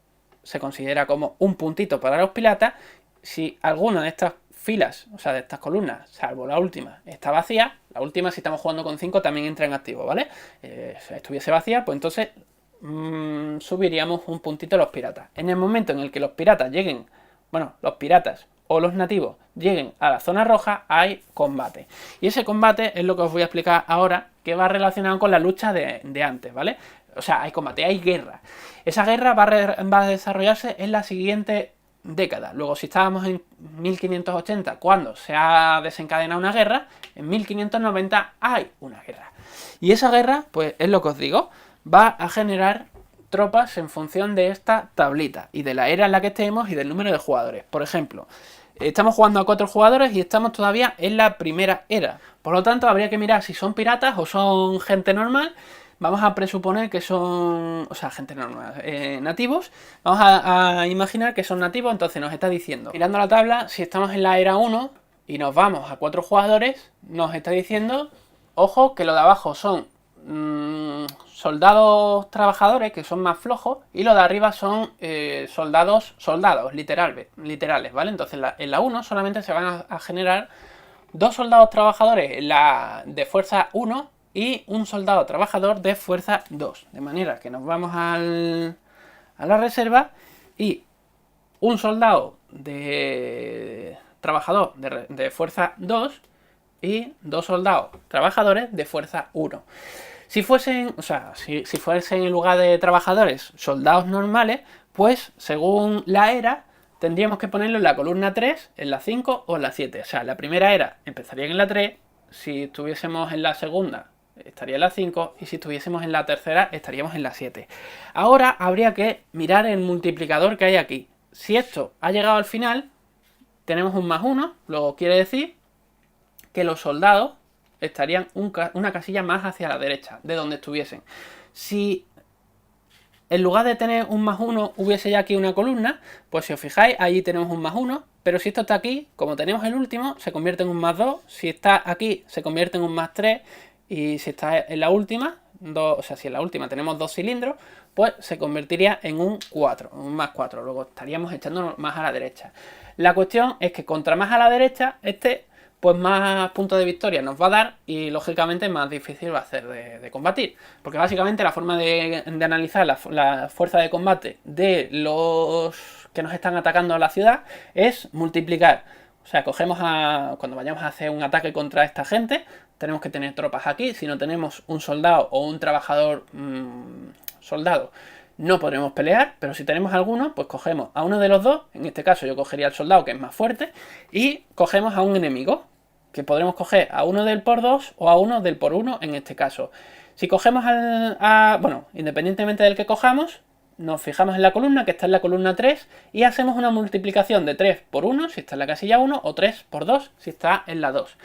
se considera como un puntito para los piratas. Si alguna de estas filas, o sea, de estas columnas, salvo la última, está vacía, la última si estamos jugando con 5 también entra en activo, ¿vale? Si estuviese vacía, pues entonces subiríamos un puntito a los piratas. En el momento en el que los piratas lleguen, bueno, los piratas o los nativos lleguen a la zona roja, hay combate. Y ese combate es lo que os voy a explicar ahora, que va relacionado con la lucha de antes, ¿vale? O sea, hay combate, hay guerra. Esa guerra va a desarrollarse en la siguiente década. Luego, si estábamos en 1580, cuando se ha desencadenado una guerra, en 1590 hay una guerra. Y esa guerra, pues es lo que os digo, va a generar tropas en función de esta tablita y de la era en la que estemos y del número de jugadores. Por ejemplo, estamos jugando a 4 jugadores y estamos todavía en la primera era. Por lo tanto, habría que mirar si son piratas o son gente normal. Vamos a presuponer que son, o sea, gente normal, nativos. Vamos a imaginar que son nativos, entonces nos está diciendo, mirando la tabla, si estamos en la era 1 y nos vamos a 4 jugadores, nos está diciendo, ojo, que lo de abajo son soldados trabajadores, que son más flojos, y lo de arriba son soldados literales, ¿vale? Entonces en la 1 solamente se van a generar 2 soldados trabajadores de fuerza 1 y un soldado trabajador de fuerza 2. De manera que nos vamos a la reserva y un soldado trabajador de fuerza 2 y 2 soldados trabajadores de fuerza 1. Si fuesen, o sea, si fuesen en lugar de trabajadores soldados normales, pues según la era tendríamos que ponerlo en la columna 3, en la 5 o en la 7. O sea, la primera era empezaría en la 3, si estuviésemos en la segunda estaría en la 5 y si estuviésemos en la tercera estaríamos en la 7. Ahora habría que mirar el multiplicador que hay aquí. Si esto ha llegado al final, tenemos un +1, luego quiere decir que los soldados estarían una casilla más hacia la derecha, de donde estuviesen. Si en lugar de tener un +1 hubiese ya aquí una columna, pues si os fijáis, allí tenemos un +1, pero si esto está aquí, como tenemos el último, se convierte en un +2, si está aquí, se convierte en un +3, y si está en la última, o sea, si en la última tenemos 2 cilindros, pues se convertiría en un 4, un +4, luego estaríamos echando más a la derecha. La cuestión es que contra más a la derecha, pues más puntos de victoria nos va a dar y lógicamente más difícil va a ser de combatir. Porque básicamente la forma de analizar la fuerza de combate de los que nos están atacando a la ciudad es multiplicar. O sea, cuando vayamos a hacer un ataque contra esta gente, tenemos que tener tropas aquí. Si no tenemos un soldado o un trabajador soldado, no podremos pelear, pero si tenemos alguno, pues cogemos a uno de los dos, en este caso yo cogería al soldado que es más fuerte, y cogemos a un enemigo, que podremos coger a uno del por 2 o a uno del por 1 en este caso. Si cogemos bueno, independientemente del que cojamos, nos fijamos en la columna, que está en la columna 3, y hacemos una multiplicación de 3 por 1 si está en la casilla 1, o 3 por 2 si está en la 2.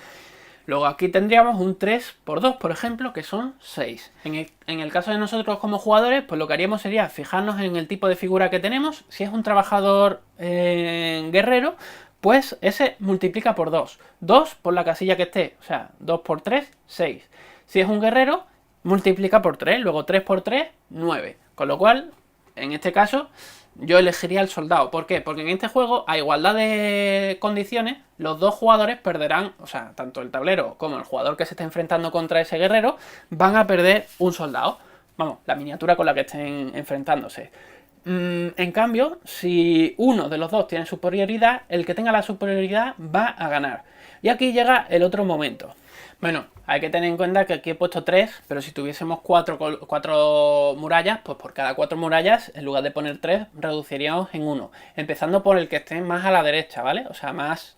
Luego aquí tendríamos un 3 por 2, por ejemplo, que son 6. En el caso de nosotros como jugadores, pues lo que haríamos sería fijarnos en el tipo de figura que tenemos. Si es un trabajador guerrero, pues ese multiplica por 2. 2 por la casilla que esté, o sea, 2 por 3, 6. Si es un guerrero, multiplica por 3, luego 3 por 3, 9. Con lo cual, en este caso, yo elegiría el soldado. ¿Por qué? Porque en este juego, a igualdad de condiciones, los dos jugadores perderán, o sea, tanto el tablero como el jugador que se está enfrentando contra ese guerrero, van a perder un soldado. Vamos, la miniatura con la que estén enfrentándose. En cambio, si uno de los dos tiene superioridad, el que tenga la superioridad va a ganar. Y aquí llega el otro momento. Bueno, hay que tener en cuenta que aquí he puesto 3, pero si tuviésemos 4 murallas, pues por cada 4 murallas, en lugar de poner 3, reduciríamos en 1. Empezando por el que esté más a la derecha, ¿vale? O sea, más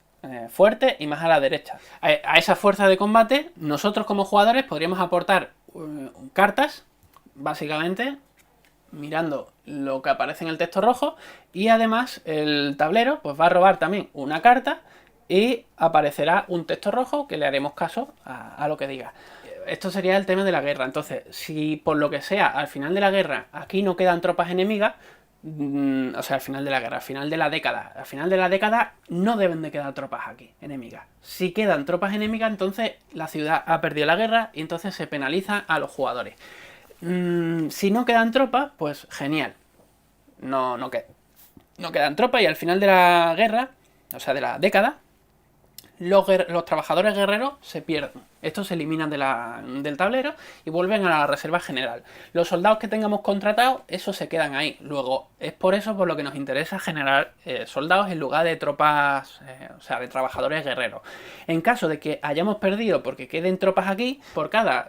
fuerte y más a la derecha. A esa fuerza de combate, nosotros como jugadores podríamos aportar cartas, básicamente, mirando lo que aparece en el texto rojo, y además el tablero pues va a robar también una carta y aparecerá un texto rojo que le haremos caso a lo que diga. Esto sería el tema de la guerra. Entonces, si por lo que sea al final de la guerra aquí no quedan tropas enemigas, o sea, al final de la guerra, al final de la década. Al final de la década no deben de quedar tropas aquí, enemigas. Si quedan tropas enemigas, entonces la ciudad ha perdido la guerra y entonces se penaliza a los jugadores. Si no quedan tropas, pues genial. No quedan tropas y al final de la guerra, o sea, de la década, los trabajadores guerreros se pierden. Estos se eliminan del tablero y vuelven a la reserva general. Los soldados que tengamos contratados, esos se quedan ahí. Luego, es por eso por lo que nos interesa generar soldados en lugar de tropas, o sea, de trabajadores guerreros. En caso de que hayamos perdido porque queden tropas aquí, por cada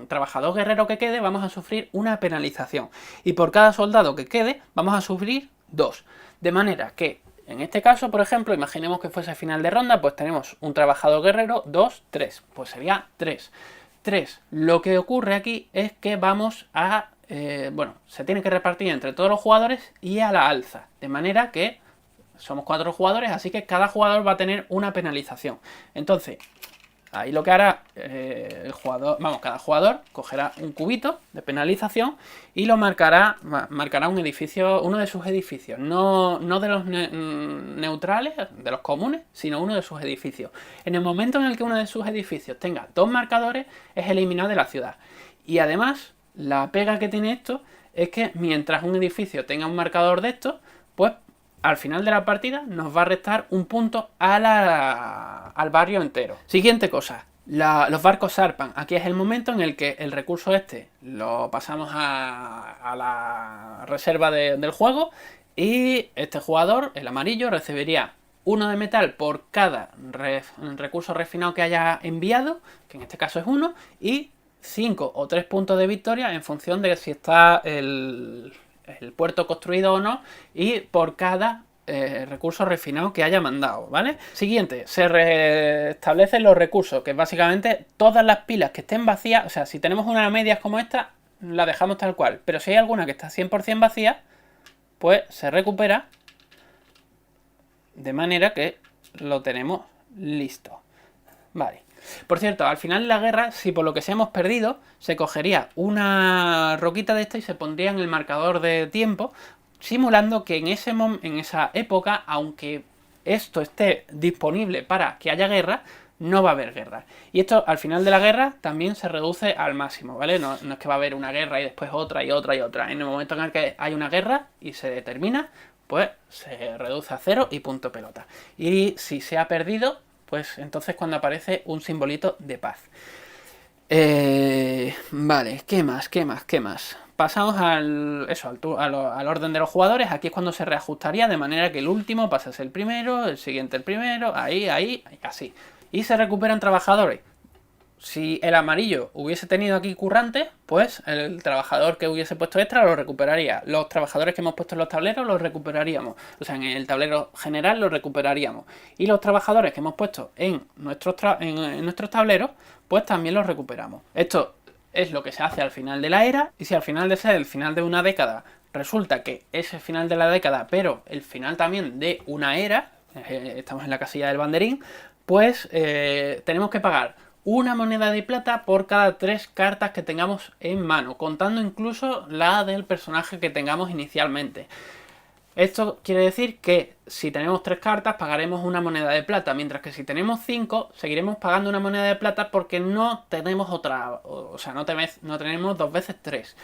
trabajador guerrero que quede, vamos a sufrir una penalización. Y por cada soldado que quede, vamos a sufrir 2. De manera que en este caso, por ejemplo, imaginemos que fuese final de ronda, pues tenemos un trabajador guerrero, 2, 3. Pues sería 3. 3. Lo que ocurre aquí es que vamos a... bueno, se tiene que repartir entre todos los jugadores y a la alza. De manera que somos 4 jugadores, así que cada jugador va a tener una penalización. Entonces, ahí lo que hará el jugador, cada jugador cogerá un cubito de penalización y lo marcará un edificio, uno de sus edificios, no de los neutrales, de los comunes, sino uno de sus edificios. En el momento en el que uno de sus edificios tenga 2 marcadores, es eliminado de la ciudad. Y además, la pega que tiene esto es que mientras un edificio tenga un marcador de estos, pues al final de la partida nos va a restar un punto al barrio entero. Siguiente cosa, los barcos zarpan. Aquí es el momento en el que el recurso este lo pasamos a la reserva del juego y este jugador, el amarillo, recibiría 1 de metal por cada recurso refinado que haya enviado, que en este caso es 1, y 5 o 3 puntos de victoria en función de si está el puerto construido o no, y por cada recurso refinado que haya mandado, ¿vale? Siguiente, se restablecen los recursos, que es básicamente todas las pilas que estén vacías. O sea, si tenemos una medias como esta, la dejamos tal cual, pero si hay alguna que está 100% vacía, pues se recupera de manera que lo tenemos listo. Vale. Por cierto, al final de la guerra, si por lo que sea hemos perdido, se cogería una roquita de esta y se pondría en el marcador de tiempo, simulando que en esa época, aunque esto esté disponible para que haya guerra, no va a haber guerra. Y esto al final de la guerra también se reduce al máximo, ¿vale? No es que va a haber una guerra y después otra y otra y otra. En el momento en el que hay una guerra y se determina, pues se reduce a 0 y punto pelota. Y si se ha perdido, pues entonces cuando aparece un simbolito de paz. Vale, ¿qué más? Pasamos al orden de los jugadores. Aquí es cuando se reajustaría de manera que el último pase a ser el primero, el siguiente el primero, ahí, así. Y se recuperan trabajadores. Si el amarillo hubiese tenido aquí currantes, pues el trabajador que hubiese puesto extra lo recuperaría. Los trabajadores que hemos puesto en los tableros los recuperaríamos. O sea, en el tablero general los recuperaríamos. Y los trabajadores que hemos puesto en nuestros tableros, pues también los recuperamos. Esto es lo que se hace al final de la era. Y si al final de ser el final de una década resulta que es el final de la década, pero el final también de una era, estamos en la casilla del banderín, pues tenemos que pagar una moneda de plata por cada 3 cartas que tengamos en mano, contando incluso la del personaje que tengamos inicialmente. Esto quiere decir que si tenemos 3 cartas pagaremos una moneda de plata, mientras que si tenemos 5 seguiremos pagando una moneda de plata porque no tenemos otra, o sea, no tenemos 2 veces 3.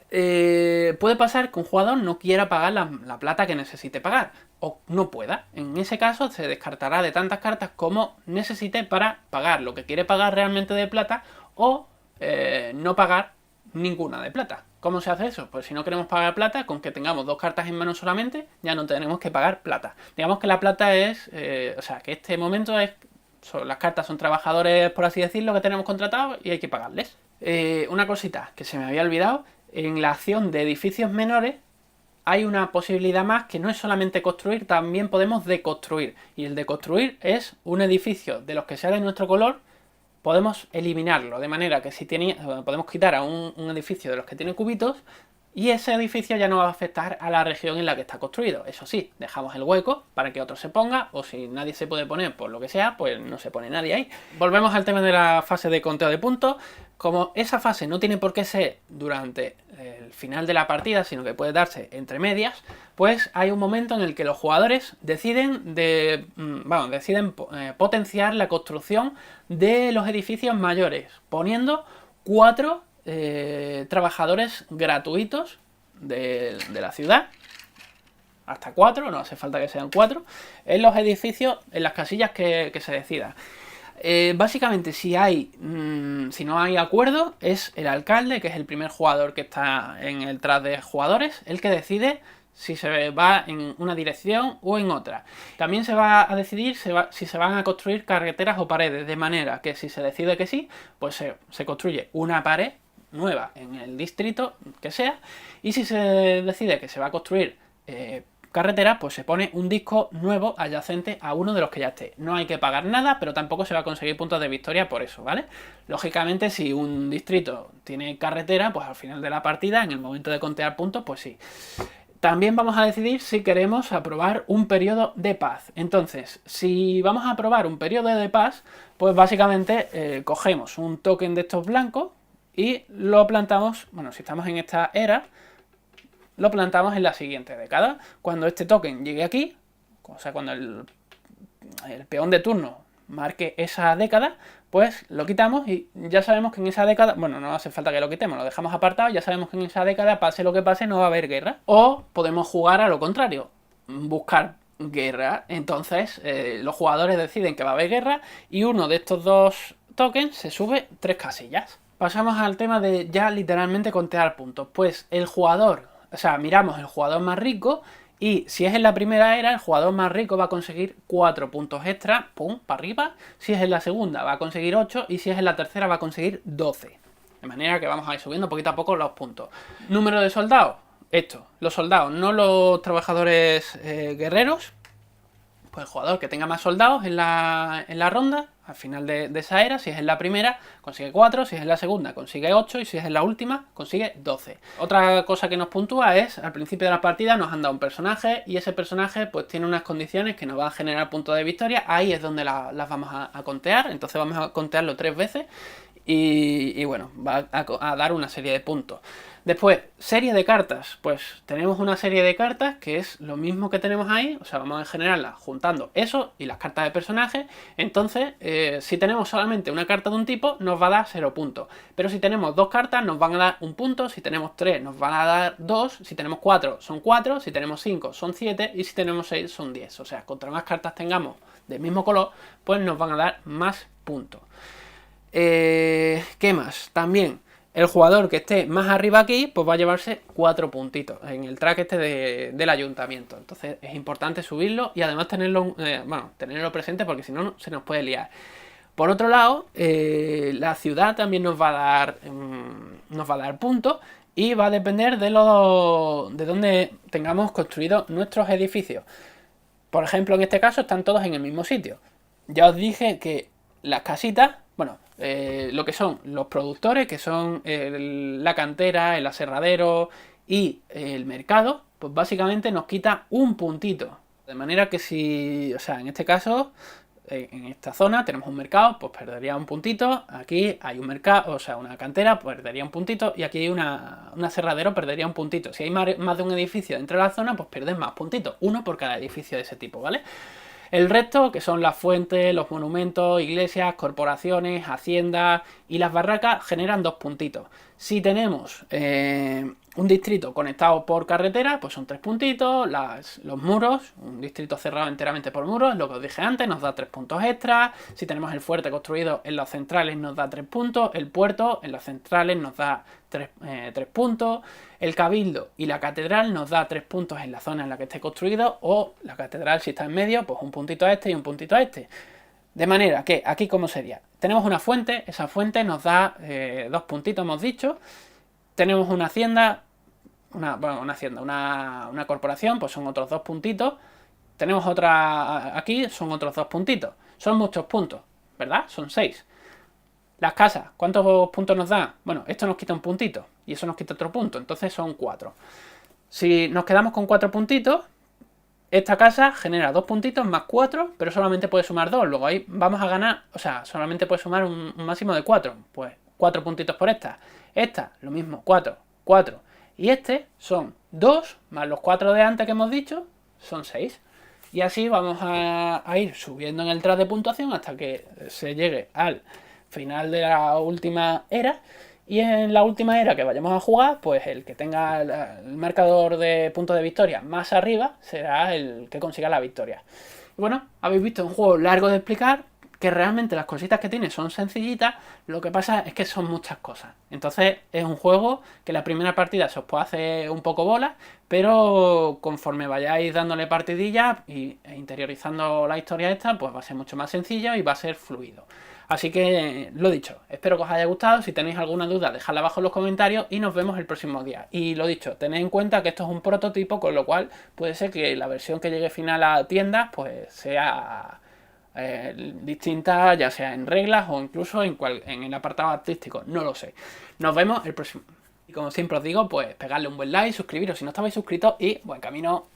Puede pasar que un jugador no quiera pagar la plata que necesite pagar, o no pueda. En ese caso se descartará de tantas cartas como necesite para pagar lo que quiere pagar realmente de plata, o no pagar ninguna de plata. ¿Cómo se hace eso? Pues si no queremos pagar plata, con que tengamos 2 cartas en mano solamente, ya no tenemos que pagar plata. Digamos que la plata es, o sea, que este momento es, las cartas son trabajadores, por así decirlo, que tenemos contratados y hay que pagarles. Una cosita que se me había olvidado: en la acción de edificios menores hay una posibilidad más, que no es solamente construir, también podemos deconstruir. Y el deconstruir es un edificio de los que sea de nuestro color, podemos eliminarlo. De manera que si podemos quitar a un edificio de los que tiene cubitos, y ese edificio ya no va a afectar a la región en la que está construido. Eso sí, dejamos el hueco para que otro se ponga, o si nadie se puede poner por lo que sea, pues no se pone nadie ahí. Volvemos al tema de la fase de conteo de puntos. Como esa fase no tiene por qué ser durante el final de la partida, sino que puede darse entre medias, pues hay un momento en el que los jugadores deciden potenciar la construcción de los edificios mayores, poniendo 4 trabajadores gratuitos de la ciudad, hasta 4, no hace falta que sean 4, en los edificios, en las casillas que se decida. Básicamente, si no hay acuerdo, es el alcalde, que es el primer jugador que está en el tras de jugadores, el que decide si se va en una dirección o en otra. También se va a decidir si se van a construir carreteras o paredes, de manera que si se decide que sí, pues se construye una pared nueva en el distrito que sea, y si se decide que se va a construir carretera, pues se pone un disco nuevo adyacente a uno de los que ya esté. No hay que pagar nada, pero tampoco se va a conseguir puntos de victoria por eso, ¿vale? Lógicamente, si un distrito tiene carretera, pues al final de la partida, en el momento de contear puntos, pues sí. También vamos a decidir si queremos aprobar un periodo de paz. Entonces, si vamos a aprobar un periodo de paz, pues básicamente cogemos un token de estos blancos y lo plantamos, bueno, si estamos en esta era, lo plantamos en la siguiente década. Cuando este token llegue aquí, o sea, cuando el peón de turno marque esa década, pues lo quitamos y ya sabemos que en esa década, bueno, no hace falta que lo quitemos, lo dejamos apartado, ya sabemos que en esa década, pase lo que pase, no va a haber guerra. O podemos jugar a lo contrario, buscar guerra. Entonces los jugadores deciden que va a haber guerra y uno de estos dos tokens se sube 3 casillas. Pasamos al tema de ya literalmente contear puntos. Pues el jugador, o sea, miramos el jugador más rico y si es en la primera era, el jugador más rico va a conseguir 4 puntos extra, pum, para arriba. Si es en la segunda va a conseguir 8 y si es en la tercera va a conseguir 12. De manera que vamos a ir subiendo poquito a poco los puntos. Número de soldados, los soldados, no los trabajadores guerreros. Pues el jugador que tenga más soldados en la ronda, al final de esa era, si es en la primera, consigue 4, si es en la segunda, consigue 8 y si es en la última, consigue 12. Otra cosa que nos puntúa es, al principio de la partida nos han dado un personaje y ese personaje pues tiene unas condiciones que nos van a generar puntos de victoria, ahí es donde las vamos a contear, entonces vamos a contearlo 3 veces y bueno, va a dar una serie de puntos. Después, serie de cartas. Pues tenemos una serie de cartas que es lo mismo que tenemos ahí. O sea, vamos a generarla juntando eso y las cartas de personaje. Entonces, si tenemos solamente una carta de un tipo, nos va a dar 0 puntos. Pero si tenemos 2 cartas, nos van a dar 1 punto. Si tenemos 3, nos van a dar 2. Si tenemos 4, son 4. Si tenemos 5, son 7. Y si tenemos 6, son 10. O sea, contra más cartas tengamos del mismo color, pues nos van a dar más puntos. ¿Qué más? También el jugador que esté más arriba aquí, pues va a llevarse 4 puntitos en el track del ayuntamiento. Entonces es importante subirlo y además tenerlo presente porque si no se nos puede liar. Por otro lado, la ciudad también nos va a dar puntos y va a depender de dónde tengamos construidos nuestros edificios. Por ejemplo, en este caso están todos en el mismo sitio. Ya os dije que las casitas, lo que son los productores, que son la cantera, el aserradero y el mercado, pues básicamente nos quita un puntito. De manera que si, o sea, en este caso, en esta zona tenemos un mercado, pues perdería un puntito. Aquí hay un mercado, o sea, una cantera, pues perdería un puntito. Y aquí hay un aserradero, perdería un puntito. Si hay más de un edificio dentro de la zona, pues pierden más puntitos. Uno por cada edificio de ese tipo, ¿vale? El resto, que son las fuentes, los monumentos, iglesias, corporaciones, haciendas y las barracas, generan 2 puntitos. Si tenemos un distrito conectado por carretera, pues son 3 puntitos. Los muros, un distrito cerrado enteramente por muros, lo que os dije antes, nos da 3 puntos extra. Si tenemos el fuerte construido en las centrales, nos da 3 puntos. El puerto en las centrales nos da 3 puntos. El cabildo y la catedral nos da 3 puntos en la zona en la que esté construido. O la catedral, si está en medio, pues un puntito a este y un puntito a este. De manera que, aquí ¿cómo sería? Tenemos una fuente, esa fuente nos da 2 puntitos, hemos dicho. Tenemos una hacienda, una corporación, pues son otros 2 puntitos. Tenemos otra aquí, son otros 2 puntitos. Son muchos puntos, ¿verdad? Son 6. Las casas, ¿cuántos puntos nos da? Bueno, esto nos quita un puntito y eso nos quita otro punto, entonces son 4. Si nos quedamos con 4 puntitos, esta casa genera 2 puntitos más 4, pero solamente puede sumar 2. Luego ahí vamos a ganar, o sea, solamente puede sumar un máximo de 4. Pues 4 puntitos por esta. Esta, lo mismo, 4, 4. Y este son 2 más los 4 de antes que hemos dicho, son 6. Y así vamos a ir subiendo en el tras de puntuación hasta que se llegue al final de la última era. Y en la última era que vayamos a jugar, pues el que tenga el marcador de puntos de victoria más arriba será el que consiga la victoria. Y bueno, habéis visto un juego largo de explicar, que realmente las cositas que tiene son sencillitas, lo que pasa es que son muchas cosas. Entonces es un juego que la primera partida se os puede hacer un poco bola, pero conforme vayáis dándole partidillas e interiorizando la historia esta, pues va a ser mucho más sencillo y va a ser fluido. Así que, lo dicho, espero que os haya gustado. Si tenéis alguna duda, dejadla abajo en los comentarios y nos vemos el próximo día. Y lo dicho, tened en cuenta que esto es un prototipo, con lo cual puede ser que la versión que llegue final a tiendas pues sea distinta, ya sea en reglas o incluso en el apartado artístico, no lo sé. Nos vemos el próximo. Y como siempre os digo, pues pegadle un buen like, suscribiros si no estabais suscritos y buen camino.